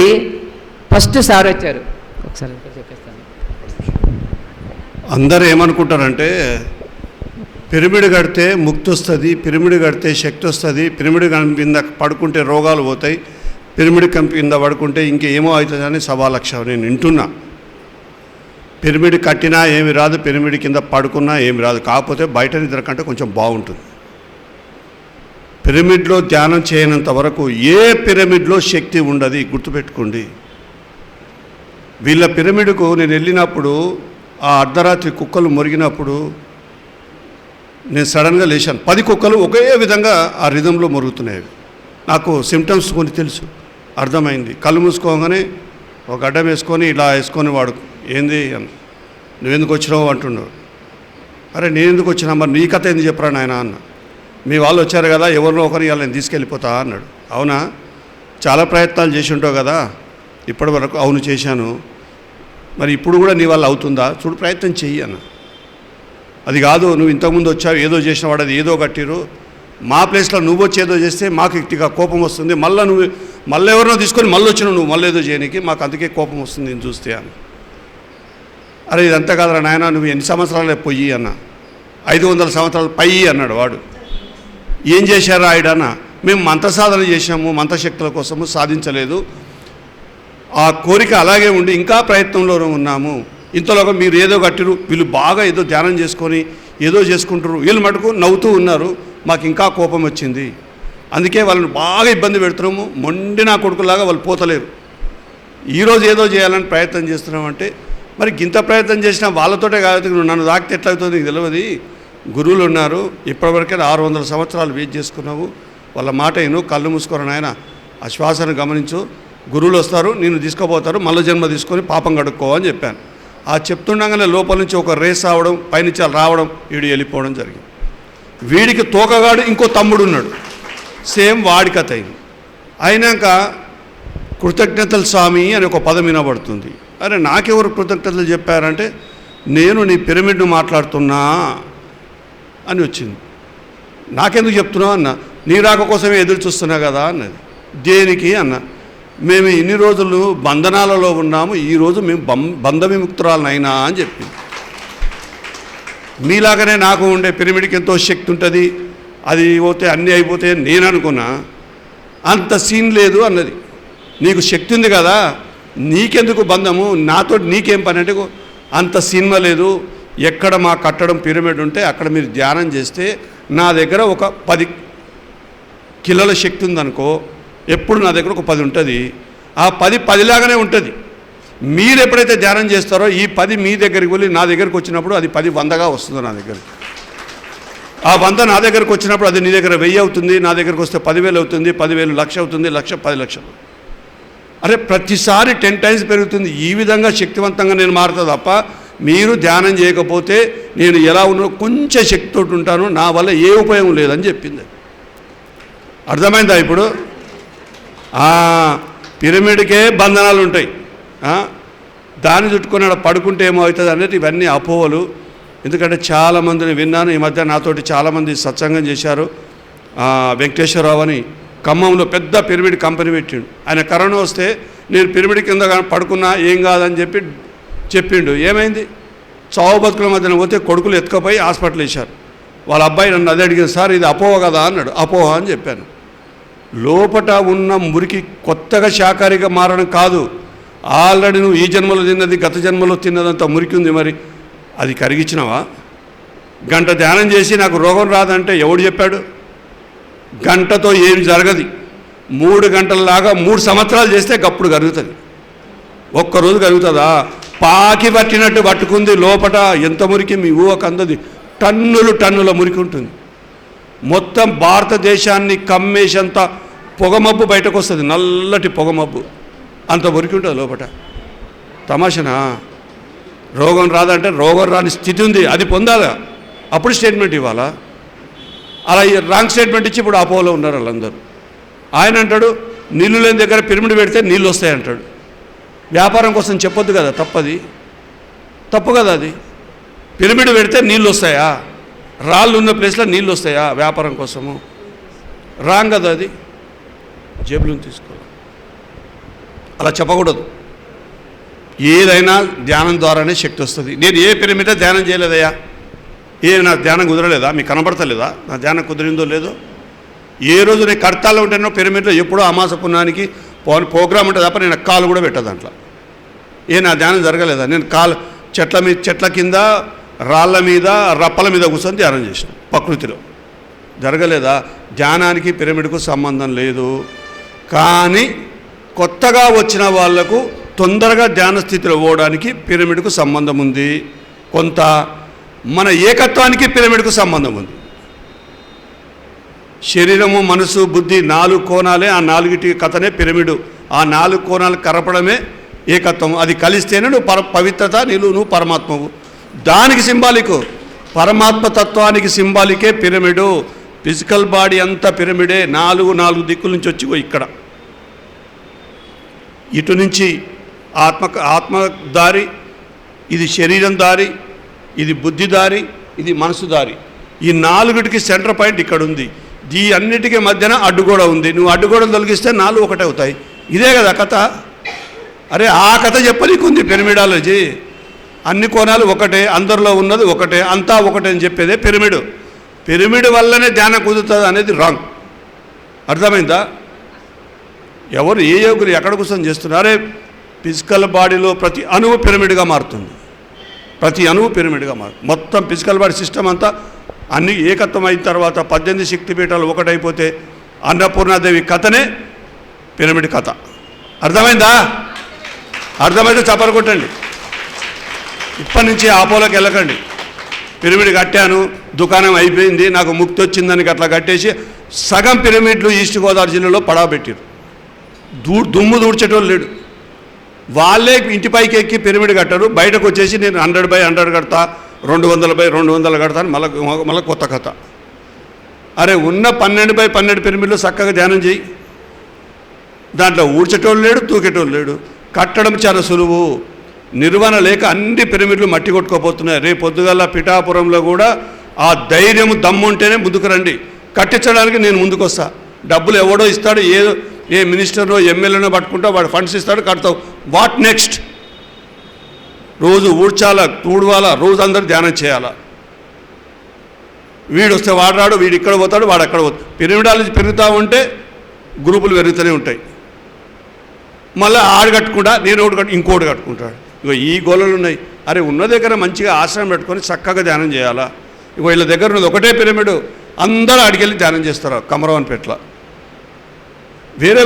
Speaker 4: ఫస్ట్ సార్ వచ్చారు. ఒకసారి చెప్పేస్తాను.
Speaker 3: అందరూ ఏమనుకుంటారంటే పిరమిడ్ కడితే ముక్తి వస్తుంది, పిరమిడ్ కడితే శక్తి వస్తుంది, పిరమిడ్ కింద పడుకుంటే రోగాలు పోతాయి, పిరమిడ్ కింద పడుకుంటే ఇంకేమో అవుతుందని సవాలక్ష నేను వింటున్నా. పిరమిడ్ కట్టినా ఏమి రాదు, పిరమిడ్ కింద పడుకున్నా ఏమి రాదు, కాకపోతే బయట నిద్ర కంటే కొంచెం బాగుంటుంది. పిరమిడ్లో ధ్యానం చేయనంత వరకు ఏ పిరమిడ్లో శక్తి ఉండదు, గుర్తుపెట్టుకోండి. వీళ్ళ పిరమిడ్కు నేను వెళ్ళినప్పుడు ఆ అర్ధరాత్రి కుక్కలు మొరిగినప్పుడు నేను సడన్గా లేచాను. 10 కుక్కలు ఒకే విధంగా ఆ రిధంలో మొరుగుతున్నాయి. నాకు సిమ్టమ్స్ కొన్ని తెలుసు, అర్థమైంది. కళ్ళు మూసుకోగానే ఒక అడ్డం వేసుకొని ఇలా వేసుకొని వాడు ఏంది నువ్వెందుకు వచ్చినావు అంటున్నాడు. అరే నేను ఎందుకు వచ్చినా, మరి నీ కథ ఎందుకు చెప్పరా నాయన అన్న. మీ వాళ్ళు వచ్చారు కదా, ఎవరినో ఒకరిని ఇలా నేను తీసుకెళ్ళిపోతా అన్నాడు. అవునా, చాలా ప్రయత్నాలు చేసి ఉంటావు కదా ఇప్పటి వరకు. అవును చేశాను. మరి ఇప్పుడు కూడా నీ వల్ల అవుతుందా, చూడు ప్రయత్నం చెయ్యి అన్న. అది కాదు, నువ్వు ఇంతకుముందు వచ్చావు ఏదో చేసిన వాడు అది ఏదో కట్టిరు, మా ప్లేస్లో నువ్వు వచ్చి ఏదో చేస్తే మాకు ఇక కోపం వస్తుంది, మళ్ళీ ఎవరినో తీసుకొని మళ్ళీ వచ్చినావు నువ్వు మళ్ళీ ఏదో చేయడానికి, మాకు అందుకే కోపం వస్తుంది నేను చూస్తే అన్న. అరే ఇదంతా కాదురా నాయన, నువ్వు ఎన్ని సంవత్సరాలే పొయ్యి అన్న. 500 సంవత్సరాలు పై అన్నాడు వాడు. ఏం చేశారా ఆయడన్న? మేము మంత్ర సాధన చేశాము, మంత్రశక్తుల కోసము సాధించలేదు, ఆ కోరిక అలాగే ఉండి ఇంకా ప్రయత్నంలోనే ఉన్నాము. ఇంతలోగా మీరు ఏదో కట్టిరు, వీళ్ళు బాగా ఏదో ధ్యానం చేసుకొని ఏదో చేసుకుంటారు, వీళ్ళు మటుకు నవ్వుతూ ఉన్నారు, మాకు ఇంకా కోపం వచ్చింది, అందుకే వాళ్ళని బాగా ఇబ్బంది పెడుతున్నాము, మొండి నా కొడుకులాగా వాళ్ళు పోతలేరు. ఈరోజు ఏదో చేయాలని ప్రయత్నం చేస్తున్నామంటే మరి ఇంత ప్రయత్నం చేసినా వాళ్ళతోటే కాదు, నువ్వు నన్ను దాకితే ఎట్లవుతుంది నీకు తెలియదు. గురువులు ఉన్నారు, ఇప్పటివరకే 600 సంవత్సరాలు వెయిట్ చేసుకున్నావు, వాళ్ళ మాట విను, కళ్ళు మూసుకోరు నాయన, ఆ శ్వాసను గమనించు, గురువులు వస్తారు నిన్ను తీసుకుపోతారు, మళ్ళీ జన్మ తీసుకొని పాపం కడుక్కో అని చెప్పాను. ఆ చెప్తుండగానే లోపల నుంచి ఒక రేస్ రావడం, పైనుంచి రావడం, వీడు వెళ్ళిపోవడం జరిగింది. వీడికి తోకగాడు ఇంకో తమ్ముడు ఉన్నాడు, సేమ్ వాడి కథ అయింది. అయినాక కృతజ్ఞతలు స్వామి అని ఒక పదం వినబడుతుంది. అరే నాకెవరు కృతజ్ఞతలు చెప్పారంటే నేను నీ పిరమిడ్ను మాట్లాడుతున్నా అని వచ్చింది. నాకెందుకు చెప్తున్నావు అన్న, నీ రాక కోసమే ఎదురు చూస్తున్నా కదా అన్నది. దేనికి అన్న, మేము ఇన్ని రోజులు బంధనాలలో ఉన్నాము, ఈరోజు మేము బంధ విముక్తురాలనైనా అని చెప్పింది. మీలాగనే నాకు ఉండే పిరమిడ్కి ఎంతో శక్తి ఉంటుంది, అది పోతే అన్నీ అయిపోతే నేను అనుకున్నా, అంత సీన్ లేదు అన్నది. నీకు శక్తి ఉంది కదా, నీకెందుకు బంధము, నాతో నీకేం పని అంటే అంత సినిమా లేదు. ఎక్కడ మా కట్టడం పిరమిడ్ ఉంటే అక్కడ మీరు ధ్యానం చేస్తే నా దగ్గర ఒక 10 కిలోల శక్తి ఉందనుకో, ఎప్పుడు నా దగ్గర ఒక 10 ఉంటుంది, ఆ 10 లాగానే ఉంటుంది. మీరు ఎప్పుడైతే ధ్యానం చేస్తారో ఈ 10 మీ దగ్గరికి వెళ్ళి నా దగ్గరికి వచ్చినప్పుడు అది 10 100గా వస్తుంది నా దగ్గరికి. ఆ 100 నా దగ్గరకు వచ్చినప్పుడు అది నీ దగ్గర 1000 అవుతుంది, నా దగ్గరకు వస్తే 10,000 అవుతుంది, 10,000 లక్ష అవుతుంది, లక్ష 10 లక్షలు. అరే ప్రతిసారి 10 టైమ్స్ పెరుగుతుంది. ఈ విధంగా శక్తివంతంగా నేను మారుతా తప్ప మీరు ధ్యానం చేయకపోతే నేను ఎలా ఉన్నా కొంచెం శక్తితో ఉంటాను, నా వల్ల ఏ ఉపయోగం లేదని చెప్పింది. అర్థమైందా ఇప్పుడు? పిరమిడ్కే బంధనాలు ఉంటాయి, దాన్ని చుట్టుకుని పడుకుంటే ఏమో అవుతుంది అనేది ఇవన్నీ అపోహలు. ఎందుకంటే చాలామందిని విన్నాను, ఈ మధ్య నాతోటి చాలామంది సత్సంగం చేశారు. వెంకటేశ్వరరావు అని ఖమ్మంలో పెద్ద పిరమిడ్ కంపెనీ పెట్టిండు. ఆయన కరోనా వస్తే నేను పిరమిడ్ కింద పడుకున్నా ఏం కాదని చెప్పిండు. ఏమైంది? చావు బతుకుల మధ్యన పోతే కొడుకులు ఎత్తుకపోయి హాస్పిటల్ వేశారు. వాళ్ళ అబ్బాయి నన్ను అదే అడిగింది, సార్ ఇది అపోహ కదా అన్నాడు. అపోహ అని చెప్పాను. లోపట ఉన్న మురికి కొత్తగా శాకాహారిగా మారడం కాదు, ఆల్రెడీ నువ్వు ఈ జన్మలో తిన్నది గత జన్మలో తిన్నదంతా మురికి ఉంది, మరి అది కరిగించినవా? గంట ధ్యానం చేసి నాకు రోగం రాదంటే ఎవడు చెప్పాడు? గంటతో ఏం జరగదు. 3 గంటలలాగా 3 సంవత్సరాలు చేస్తే గప్పుడు కరుగుతుంది. ఒక్కరోజు కరుగుతుందా? పాకి పట్టినట్టు పట్టుకుంది లోపట. ఎంత మురికి మీ ఊహకు అందది. టన్నుల మురికి ఉంటుంది. మొత్తం భారతదేశాన్ని కమ్మేసంత పొగమబ్బు బయటకు వస్తుంది, నల్లటి పొగమబ్బు, అంత మురికి ఉంటుంది లోపట. తమాషనా? రోగం రాదంటే రోగం రాని స్థితి ఉంది, అది పొందాలా, అప్పుడు స్టేట్మెంట్ ఇవ్వాలా? అలా రాంగ్ స్టేట్మెంట్ ఇచ్చి ఇప్పుడు అపోలో ఉన్నారు వాళ్ళందరూ. ఆయన అంటాడు నీళ్ళు లేని దగ్గర పిరమిడ్ పెడితే నీళ్ళు వస్తాయంటాడు. వ్యాపారం కోసం చెప్పొద్దు కదా, తప్పు కదా అది. పిరమిడ్ పెడితే నీళ్ళు వస్తాయా? రాళ్ళు ఉన్న ప్లేస్లో నీళ్ళు వస్తాయా వ్యాపారం కోసము? రాంగ్ కదా అది. జేబులు తీసుకోవాలి, అలా చెప్పకూడదు. ఏదైనా ధ్యానం ద్వారానే శక్తి వస్తుంది. నేను ఏ పిరమిడ్ ధ్యానం చేయలేదయ్యా, నా ధ్యానం కుదరలేదా? మీకు కనబడతలేదా నా ధ్యానం కుదిరిందో లేదో? ఏ రోజు నేను కడతాలో ఉంటానో పిరమిడ్లో ఎప్పుడో అమాస పుణ్యానికి ప్రోగ్రామ్ ఉంటుంది తప్ప నేను కాలు కూడా పెట్టా దాంట్లో. నా ధ్యానం జరగలేదా? నేను చెట్ల కింద రాళ్ళ మీద రప్పల మీద కూర్చొని ధ్యానం చేసిన ప్రకృతిలో. జరగలేదా? ధ్యానానికి పిరమిడ్కు సంబంధం లేదు. కానీ కొత్తగా వచ్చిన వాళ్లకు తొందరగా ధ్యాన స్థితిలో పోవడానికి పిరమిడ్కు సంబంధం ఉంది. కొంత మన ఏకత్వానికి పిరమిడ్కు సంబంధం ఉంది. శరీరము, మనసు, బుద్ధి 4 కోణాలే. ఆ 4టి కథనే పిరమిడు. ఆ 4 కోణాలు కరపడమే ఏకత్వం. అది కలిస్తేనే నువ్వు పవిత్రత, నువ్వు పరమాత్మవు. దానికి సింబాలిక్, పరమాత్మ తత్వానికి సింబాలికే పిరమిడు. ఫిజికల్ బాడీ అంతా పిరమిడే. 4 దిక్కుల నుంచి వచ్చి ఇక్కడ ఇటు నుంచి ఆత్మదారి, ఇది శరీరం దారి, ఇది బుద్ధి దారి, ఇది మనసు దారి. ఈ 4టికి సెంటర్ పాయింట్ ఇక్కడ ఉంది. ఈ అన్నిటికీ మధ్యన అడ్డుగోడ ఉంది. నువ్వు అడ్డుగోడలు తొలగిస్తే 4 ఒకటే అవుతాయి. ఇదే కదా కథ. అరే ఆ కథ చెప్పనీకుంది పిరమిడాలజీ. అన్ని కోణాలు ఒకటే, అందరిలో ఉన్నది ఒకటే, అంతా ఒకటే అని చెప్పేదే పిరమిడ్. పిరమిడ్ వల్లనే ధ్యానం కుదురుతుంది అనేది రాంగ్. అర్థమైందా? ఎవరు ఏ యోగులు ఎక్కడ కూర్చొని చేస్తున్నారే? ఫిజికల్ బాడీలో ప్రతి అణువు పిరమిడ్గా మారుతుంది. ప్రతి అణువు పిరమిడ్గా మారుతుంది. మొత్తం ఫిజికల్ బాడీ సిస్టమ్ అంతా అన్ని ఏకత్వం అయిన తర్వాత 18 శక్తిపీఠాలు ఒకటైపోతే అన్నపూర్ణాదేవి కథనే పిరమిడ్ కథ. అర్థమైందా? అర్థమైతే చప్పలు కొట్టండి. ఇప్పటి నుంచి ఆపోలోకి వెళ్ళకండి. పిరమిడ్ కట్టాను, దుకాణం అయిపోయింది, నాకు ముక్తి వచ్చిందని అట్లా కట్టేసి సగం పిరమిడ్లు ఈస్ట్ గోదావరి జిల్లాలో పడవబెట్టారు. దుమ్ము దూడ్చేటోళ్ళు లేడు. వాళ్ళే ఇంటిపైకి ఎక్కి పిరమిడ్ కట్టారు. బయటకు వచ్చేసి నేను 100/100 కడతా, 200/200 కడతాను. మళ్ళీ కొత్త కథ. అరే ఉన్న 12/12 పిరమిడ్లు చక్కగా ధ్యానం చేయి. దాంట్లో ఊడ్చేటోళ్ళు లేడు, తూకేటోళ్ళు లేడు. కట్టడం చాలా సులువు. నిర్వహణ లేక అన్ని పిరమిడ్లు మట్టి కొట్టుకోపోతున్నాయి. రేపు పొద్దుగల పిఠాపురంలో కూడా ఆ ధైర్యం దమ్ముంటేనే ముందుకు రండి. కట్టించడానికి నేను ముందుకు వస్తా. డబ్బులు ఎవడో ఇస్తాడు, ఏ మినిస్టర్నో ఎమ్మెల్యేనో పట్టుకుంటా, వాడు ఫండ్స్ ఇస్తాడు, కడతావు. What next? రోజు ఊడ్చాలా, తూడవాలా, రోజు అందరూ ధ్యానం చేయాలా. వీడు వస్తే వాడు రాడు, వీడు ఇక్కడ పోతాడు, వాడు అక్కడ పోతాడు. పిరమిడాలజీ పెరుగుతూ ఉంటే గ్రూపులు పెరుగుతూనే ఉంటాయి. మళ్ళీ ఆడు కట్టుకుంటా, నేను ఒకటి ఇంకోటి కట్టుకుంటాడు. ఇగో ఈ గోళలు ఉన్నాయి. అరే ఉన్న దగ్గర మంచిగా ఆశ్రమం పెట్టుకొని చక్కగా ధ్యానం చేయాలా. ఇగో వీళ్ళ దగ్గర ఉన్నది ఒకటే పిరమిడ్, అందరూ అడిగెళ్ళి ధ్యానం చేస్తారు కమరవన్పేటలో. వేరే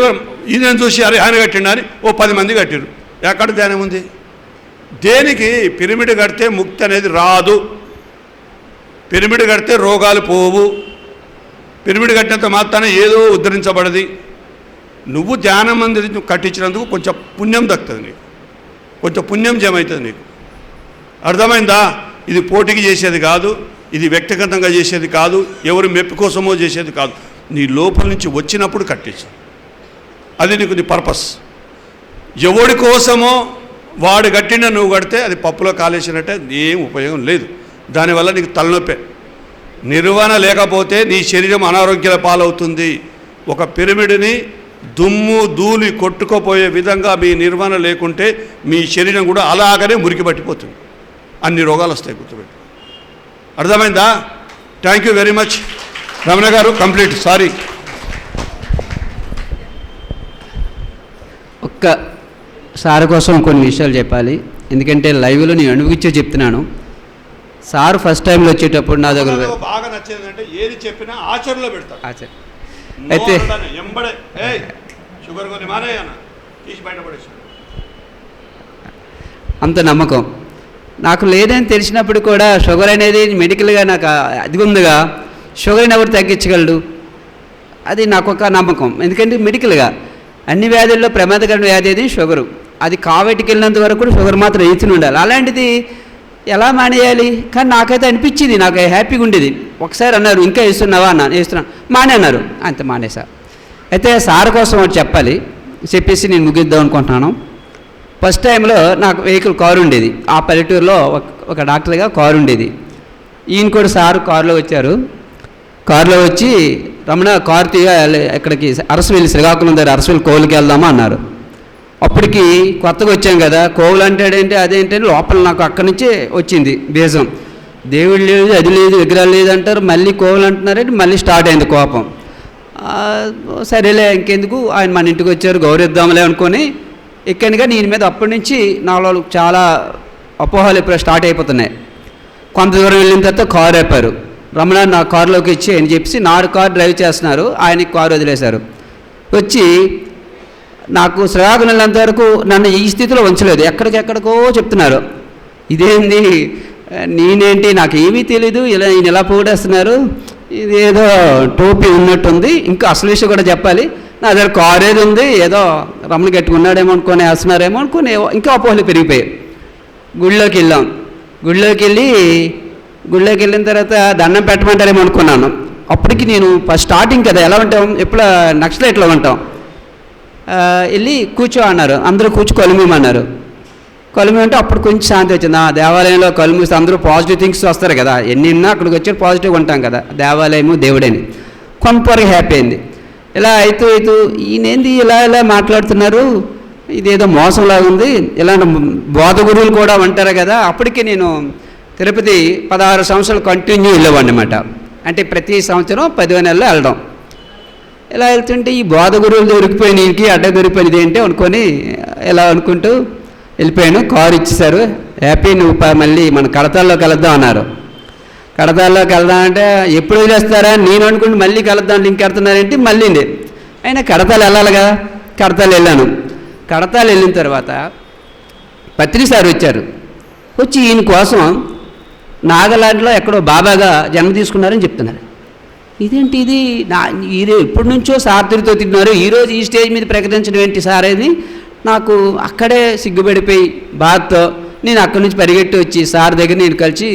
Speaker 3: ఈయన చూసి అరే ఆయన కట్టిండు అని 10 మంది కట్టిరు. ఎక్కడ ధ్యానం ఉంది? దేనికి? పిరమిడ్ కడితే ముక్తి అనేది రాదు. పిరమిడ్ కడితే రోగాలు పోవు. పిరమిడ్ కట్టినంత మాత్రాన ఏదో ఉద్ధరించబడది. నువ్వు ధ్యానం మంది కట్టించినందుకు కొంచెం పుణ్యం దక్కుతుంది నీకు, కొంచెం పుణ్యం జమవుతుంది నీకు. అర్థమైందా? ఇది పోటీకి చేసేది కాదు, ఇది వ్యక్తిగతంగా చేసేది కాదు, ఎవరు మెప్పు కోసమో చేసేది కాదు. నీ లోపల నుంచి వచ్చినప్పుడు కట్టించు. అది నీకు నీ పర్పస్. ఎవడి కోసమో వాడు కట్టిన నువ్వు కడితే అది పప్పులో కాలేసినట్టే, ఏం ఉపయోగం లేదు. దానివల్ల నీకు తలనొప్పే. నిర్వహణ లేకపోతే నీ శరీరం అనారోగ్యాల పాలవుతుంది. ఒక పిరమిడ్ని దుమ్ము ధూళి కొట్టుకుపోయే విధంగా మీ నిర్వహణ లేకుంటే మీ శరీరం కూడా అలాగనే మురికి పట్టిపోతుంది. అన్ని రోగాలు వస్తాయి, గుర్తుపెట్టు. అర్థమైందా? Thank you very much. Ramana గారు కంప్లీట్. సారీ.
Speaker 4: ఒక్క సార్ కోసం కొన్ని విషయాలు చెప్పాలి. ఎందుకంటే లైవ్లో నేను అణువిచ్చే చెప్తున్నాను. సార్ ఫస్ట్ టైంలో వచ్చేటప్పుడు నా దగ్గర
Speaker 3: బాగా నచ్చేది అంటే ఏది చెప్పినా ఆచరణలో పెడతారు.
Speaker 4: అయితే
Speaker 3: షుగర్ కొని మానేయన తీసి బయటపడేసి
Speaker 4: అంత నమ్మకం నాకు లేదని తెలిసినప్పుడు కూడా షుగర్ అనేది మెడికల్గా నాకు అది ఉందిగా, షుగర్ని ఎవరు తగ్గించగలడు? అది నాకు ఒక నమ్మకం. ఎందుకంటే మెడికల్గా అన్ని వ్యాధుల్లో ప్రమాదకరమైన వ్యాధి అది షుగరు. అది కావేటికి వెళ్ళినంత వరకు కూడా షుగర్ మాత్రం ఇచ్చి ఉండాలి. అలాంటిది ఎలా మానేయాలి? కానీ నాకైతే అనిపించింది, నాకు హ్యాపీగా ఉండేది. ఒకసారి అన్నారు ఇంకా వేస్తున్నావా అన్నాను, వేస్తున్నాను, మానే అన్నారు, అంత మానేసా. అయితే సార్ కోసం ఒకటి చెప్పాలి, చెప్పేసి నేను ముగిద్దాం అనుకుంటున్నాను. ఫస్ట్ టైంలో నాకు వెహికల్ కారు ఉండేది. ఆ పల్లెటూరులో ఒక డాక్టర్గా కారు ఉండేది. ఈయన కూడా సార్ కారులో వచ్చారు. కారులో వచ్చి రమణ కారు ఎక్కడికి అరసవెల్లి, శ్రీకాకుళం దగ్గర అరసవెల్లి కోవులకి వెళ్దామా అన్నారు. అప్పటికి కొత్తగా వచ్చాం కదా, కోవులు అంటాడంటే అదేంటంటే లోపల నాకు అక్కడి నుంచే వచ్చింది బీజం. దేవుడు లేదు, అది లేదు, విగ్రహాలు లేదు అంటారు, మళ్ళీ కోవులు అంటున్నారంటే మళ్ళీ స్టార్ట్ అయింది కోపం. సరేలే ఇంకెందుకు, ఆయన మన ఇంటికి వచ్చారు గౌరవిద్దాంలే అనుకొని ఎక్కాను. కానీ ఈయన మీద అప్పటి నుంచి నాలో చాలా అపోహలు ఇప్పుడు స్టార్ట్ అయిపోతున్నాయి. కొంత దూరం వెళ్ళిన తర్వాత కారు ఆపారు. రమణ నా కారులోకి ఇచ్చి అని చెప్పేసి నా కారు డ్రైవ్ చేస్తున్నారు, ఆయనకి కారు వదిలేశారు. వచ్చి నాకు శ్రీకాకుళం వెళ్ళేంత వరకు నన్ను ఈ స్థితిలో ఉంచలేదు, ఎక్కడికెక్కడికో చెప్తున్నారు. ఇదేంది, నేనేంటి, నాకు ఏమీ తెలీదు, ఈయన ఇలా పోగొట్టేస్తున్నారు, ఇదేదో టోపీ ఉన్నట్టుంది. ఇంకా అసలు విషయం కూడా చెప్పాలి, నా దగ్గర కారు ఏది ఉంది, ఏదో రమణ కట్టుకున్నాడేమో అనుకొని వేస్తున్నారేమో అనుకుని ఇంకా అపోహలు పెరిగిపోయాయి. గుళ్ళోకి వెళ్ళాం. గుళ్ళోకి వెళ్ళిన తర్వాత దండం పెట్టమంటారేమో అనుకున్నాను. అప్పటికి నేను ఫస్ట్ స్టార్టింగ్ కదా, ఎలా ఉంటాం, ఎప్పుడు నక్సలైట్లో ఉంటాం. వెళ్ళి కూర్చో అన్నారు, అందరూ కూర్చోలేమన్నారు. కళ్ళు మూయంటే అప్పుడు కొంచెం శాంతి వచ్చింది. ఆ దేవాలయంలో కళ్ళు మూస్తే అందరూ పాజిటివ్ థింగ్స్ వస్తారు కదా, ఎన్ని ఉన్నా అక్కడికి వచ్చి పాజిటివ్గా ఉంటాం కదా, దేవాలయము దేవుడని కొంతవరకు హ్యాపీ అయింది. ఇలా అవుతూ ఈయనేంది ఇలా మాట్లాడుతున్నారు, ఇదేదో మోసంలాగా ఉంది, ఇలాంటి బోధ గురువులు కూడా ఉంటారు కదా. అప్పటికి నేను తిరుపతి 16 సంవత్సరాలు కంటిన్యూ వెళ్ళేవాడిని అనమాట. అంటే ప్రతి సంవత్సరం 10వ నెలలో వెళ్ళడం. ఇలా వెళ్తుంటే ఈ బోధ గురువులు దొరికిపోయినకి అడ్డ దొరికిపోయినది ఏంటి అనుకొని ఇలా అనుకుంటూ వెళ్ళిపోయాను. కారు ఇచ్చేశారు, హ్యాపీ, నువ్వు మళ్ళీ మన కడతాల్లోకి వెళ్దాం అన్నారు. కడతాల్లోకి వెళ్దామంటే ఎప్పుడు వదిలేస్తారా నేను అనుకుంటే మళ్ళీ కలుద్దాం లింక్ కడుతున్నారేంటి మళ్ళీ అయినా కడతాలు వెళ్ళాలిగా. కడతాలు వెళ్ళాను. కడతాలు వెళ్ళిన తర్వాత పత్రి సార్ వచ్చారు. వచ్చి ఈయన కోసం నాగాలాండ్లో ఎక్కడో బాబాగా జన్మ తీసుకున్నారని చెప్తున్నారు. ఇదేంటి ఇది ఎప్పటి నుంచో సార్ తిరిగితో తిన్నారు, ఈరోజు ఈ స్టేజ్ మీద ప్రకటించడం ఏంటి సార్ అని నాకు అక్కడే సిగ్గుపడిపోయి బాధతో నేను అక్కడి నుంచి పరిగెట్టి వచ్చి సార్ దగ్గర నేను కలిసి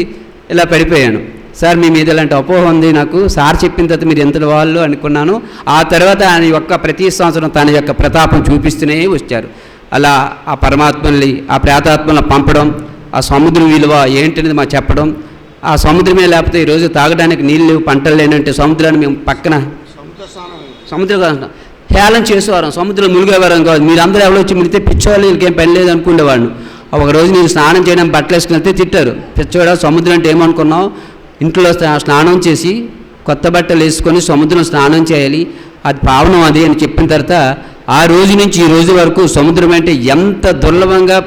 Speaker 4: ఇలా పడిపోయాను. సార్ మీ మీద ఇలాంటి అపోహ ఉంది నాకు, సార్ చెప్పిన తర్వాత మీరు ఎంత వాళ్ళు అనుకున్నాను. ఆ తర్వాత ఆయన యొక్క ప్రతి సంవత్సరం తన యొక్క ప్రతాపం చూపిస్తూనే వచ్చారు. అలా ఆ పరమాత్మల్ని ఆ ప్రేతాత్మలను పంపడం, ఆ సముద్రం విలువ ఏంటనేది మాకు చెప్పడం, ఆ సముద్రమే లేకపోతే ఈరోజు తాగడానికి నీళ్ళు పంటలు లేనంటే సముద్రాన్ని మేము పక్కన సముద్రం హేళన చేసేవారం, సముద్రం మునిగేవారం కాదు. మీరు అందరూ ఎవరో వచ్చి మునిగితే పిచ్చోళ్ళు వీళ్ళకేం పని లేదు అనుకునేవాడిని. ఒకరోజు నేను స్నానం చేయడం బట్టలు వేసుకుని వెళ్తే తిట్టారు, పిచ్చోడా సముద్రం అంటే ఏమనుకున్నావు, ఇంట్లో స్నానం చేసి కొత్త బట్టలు వేసుకొని సముద్రం స్నానం చేయాలి, అది పావనం అది అని చెప్పిన తర్వాత ఆ రోజు నుంచి ఈ రోజు వరకు సముద్రం అంటే ఎంత దుర్లభంగా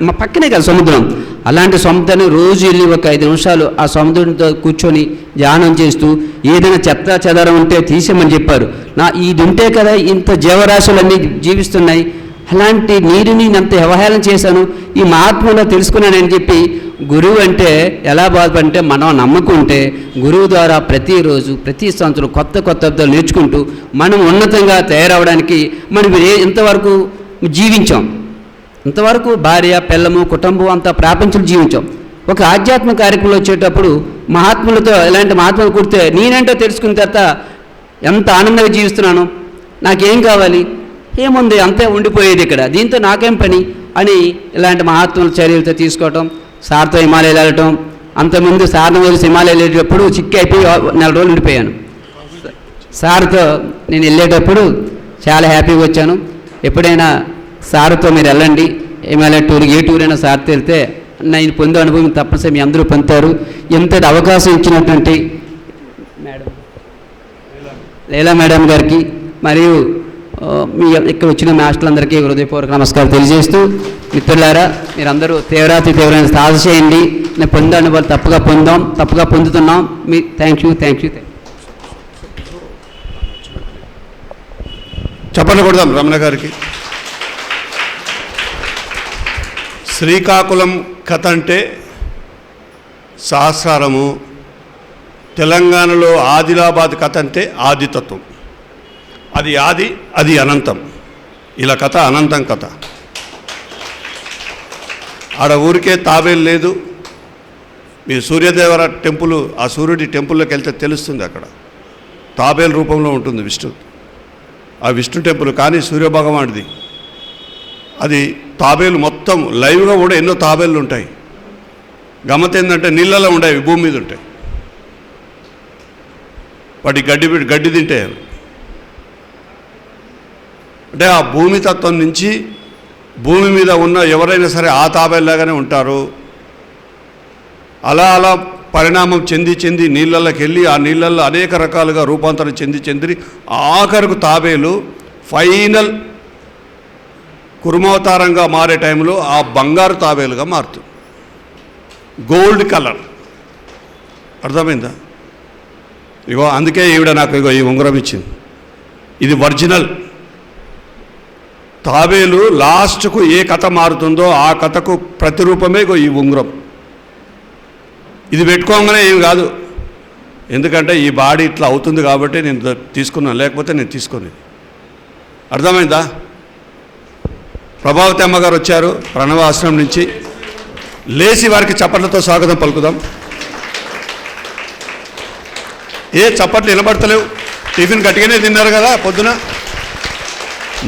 Speaker 4: మా పక్కనే కదా సముద్రం, అలాంటి సముద్రాన్ని రోజు వెళ్ళి ఒక 5 నిమిషాలు ఆ సముద్రంతో కూర్చొని ధ్యానం చేస్తూ ఏదైనా చెత్త చెదారం ఉంటే తీసేయమని చెప్పారు. ఇది ఉంటే కదా ఇంత జీవరాశులన్నీ జీవిస్తున్నాయి, అలాంటి నీరుని అంత అవహేళన చేశాను, ఈ మహాత్ములో తెలుసుకున్నానని చెప్పి గురువు అంటే ఎలా బాధపడితే మనం నమ్ముకుంటే గురువు ద్వారా ప్రతిరోజు ప్రతి సంవత్సరం కొత్త నేర్చుకుంటూ మనం ఉన్నతంగా తయారవడానికి మనం ఇంతవరకు జీవించాం. ఇంతవరకు భార్య పిల్లము కుటుంబం అంతా ప్రాపంచం జీవించాం. ఒక ఆధ్యాత్మిక కార్యక్రమంలో వచ్చేటప్పుడు మహాత్ములతో ఇలాంటి మహాత్ములు కుడితే నేనేంటో తెలుసుకున్న తర్వాత ఎంత ఆనందంగా జీవిస్తున్నాను, నాకేం కావాలి, ఏముంది అంతే ఉండిపోయేది ఇక్కడ, దీంతో నాకేం పని అని ఇలాంటి మహాత్ముల చర్యలతో తీసుకోవటం. సార్తో హిమాలయాలు వెళ్ళటం, అంతకుముందు సార్ని వెళ్ళి హిమాలయాలు వెళ్ళేటప్పుడు చిక్కి అయిపోయి 4 రోజులు ఉండిపోయాను. సార్తో నేను వెళ్ళేటప్పుడు చాలా హ్యాపీగా వచ్చాను. ఎప్పుడైనా సార్తో మీరు వెళ్ళండి హిమాలయ టూర్, ఏ టూర్ అయినా సార్తో వెళ్తే నేను పొందే అనుభవం తప్పనిసరి మీ అందరూ పొందుతారు. ఎంతటి అవకాశం ఇచ్చినటువంటి లీలా మేడం గారికి మరియు మీ ఇక్కడ వచ్చిన మాస్టర్లందరికీ హృదయపూర్వక నమస్కారం తెలియజేస్తూ, మిత్రులారా మీరందరూ తీవ్రమైన సాధన చేయండి. నేను పొందే అనుభవాలు తప్పగా పొందుతున్నాం. Me thank you.
Speaker 3: చెప్పండి కొడదాం రమణ గారికి. శ్రీకాకుళం కథ అంటే సహస్రారము, తెలంగాణలో ఆదిలాబాద్ కథ అంటే ఆదితత్వం, అది ఆది అది అనంతం, ఇలా కథ అనంతం కథ. ఆడ ఊరికే తాబేలు లేదు. మీ సూర్యదేవర టెంపుల్, ఆ సూర్యుడి టెంపుల్లోకి వెళ్తే తెలుస్తుంది, అక్కడ తాబేలు రూపంలో ఉంటుంది విష్ణు, ఆ విష్ణు టెంపుల్. కానీ సూర్యభగవానుడిది అది తాబేలు మొత్తం లైవ్గా కూడా ఎన్నో తాబేళ్ళు ఉంటాయి. గమ్మత్ ఏంటంటే నీళ్ళలో ఉండేవి, భూమి మీద ఉంటాయి. వాటి గడ్డి తింటే అంటే ఆ భూమి తత్వం నుంచి భూమి మీద ఉన్న ఎవరైనా సరే ఆ తాబేలాగానే ఉంటారు. అలా పరిణామం చెంది నీళ్ళలోకి వెళ్ళి ఆ నీళ్ళల్లో అనేక రకాలుగా రూపాంతరం చెంది ఆఖరుకు తాబేలు ఫైనల్ కుర్మావతారంగా మారే టైంలో ఆ బంగారు తాబేలుగా మారుతుంది, గోల్డ్ కలర్. అర్థమైందా? ఇగో అందుకే ఈవిడ నాకు ఇగో ఈ ఉంగరం ఇచ్చింది, ఇది ఒరిజినల్ తాబేలు. లాస్ట్కు ఏ కథ మారుతుందో ఆ కథకు ప్రతిరూపమే ఇగో ఈ ఉంగరం. ఇది పెట్టుకోగానే ఏమి కాదు, ఎందుకంటే ఈ బాడీ ఇట్లా అవుతుంది కాబట్టి నేను తీసుకున్నాను, లేకపోతే నేను తీసుకునేది. అర్థమైందా? ప్రభావతి అమ్మగారు వచ్చారు ప్రణవ ఆశ్రమం నుంచి. లేచి వారికి చప్పట్లతో స్వాగతం పలుకుదాం. ఏ చప్పట్లు వినబడతలేవు, టిఫిన్ గట్టిగానే తిన్నారు కదా పొద్దున,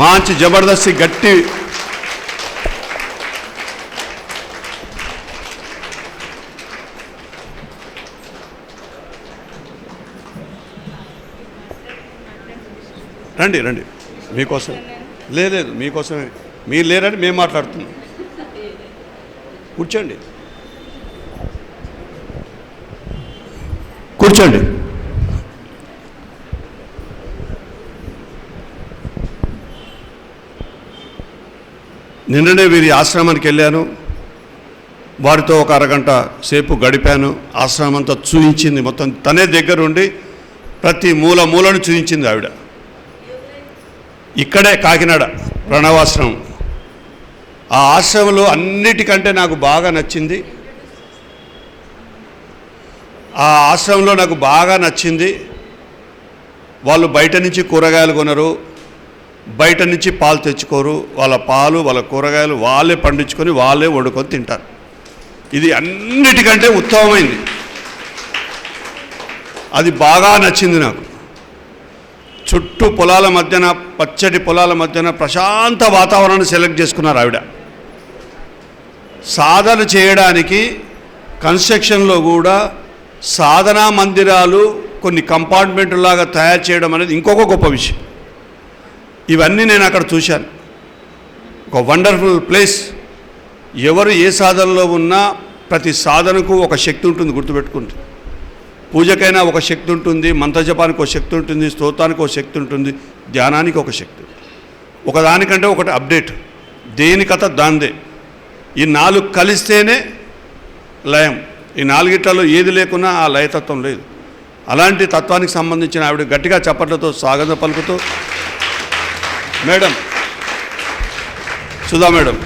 Speaker 3: మంచి జబర్దస్తి గట్టి. రండి రండి, మీకోసం లేదు మీకోసమే. మీరు లేరని మేము మాట్లాడుతున్నాం. కూర్చోండి కూర్చోండి. నిన్ననే వీరి ఆశ్రమానికి వెళ్ళాను, వారితో ఒక అరగంట సేపు గడిపాను. ఆశ్రమం అంతా చూయించింది, మొత్తం తనే దగ్గరుండి ప్రతి మూలను చూయించింది ఆవిడ. ఇక్కడే కాకినాడ ప్రణవాశ్రమం. ఆ ఆశ్రమంలో అన్నిటికంటే నాకు బాగా నచ్చింది, వాళ్ళు బయట నుంచి కూరగాయలు కొనరు, బయట నుంచి పాలు తెచ్చుకోరు. వాళ్ళ పాలు వాళ్ళ కూరగాయలు వాళ్ళే పండించుకొని వాళ్ళే వండుకొని తింటారు. ఇది అన్నిటికంటే ఉత్తమమైంది. అది బాగా నచ్చింది నాకు. చుట్టూ పొలాల మధ్యన, పచ్చటి పొలాల మధ్యన ప్రశాంత వాతావరణాన్ని సెలెక్ట్ చేసుకున్నారు ఆవిడ. సాధన చేయడానికి కన్స్ట్రక్షన్లో కూడా సాధనా మందిరాలు కొన్ని కంపార్ట్మెంట్లాగా తయారు చేయడం అనేది ఇంకొక గొప్ప విషయం. ఇవన్నీ నేను అక్కడ చూశాను. ఒక వండర్ఫుల్ ప్లేస్. ఎవరు ఏ సాధనలో ఉన్నా ప్రతి సాధనకు ఒక శక్తి ఉంటుంది, గుర్తుపెట్టుకుంటే. పూజకైనా ఒక శక్తి ఉంటుంది, మంత్రజపానికి ఒక శక్తి ఉంటుంది, స్తోత్రానికి ఒక శక్తి ఉంటుంది, ధ్యానానికి ఒక శక్తి. ఒకదానికంటే ఒకటి అప్డేట్, దేని కథ దాందే. ఈ 4 కలిస్తేనే లయం. ఈ 4గిట్లలో ఏది లేకున్నా ఆ లయతత్వం లేదు. అలాంటి తత్వానికి సంబంధించిన ఆవిడ గట్టిగా చప్పట్లతో స్వాగతం పలుకుతూ, మేడం సుధా మేడం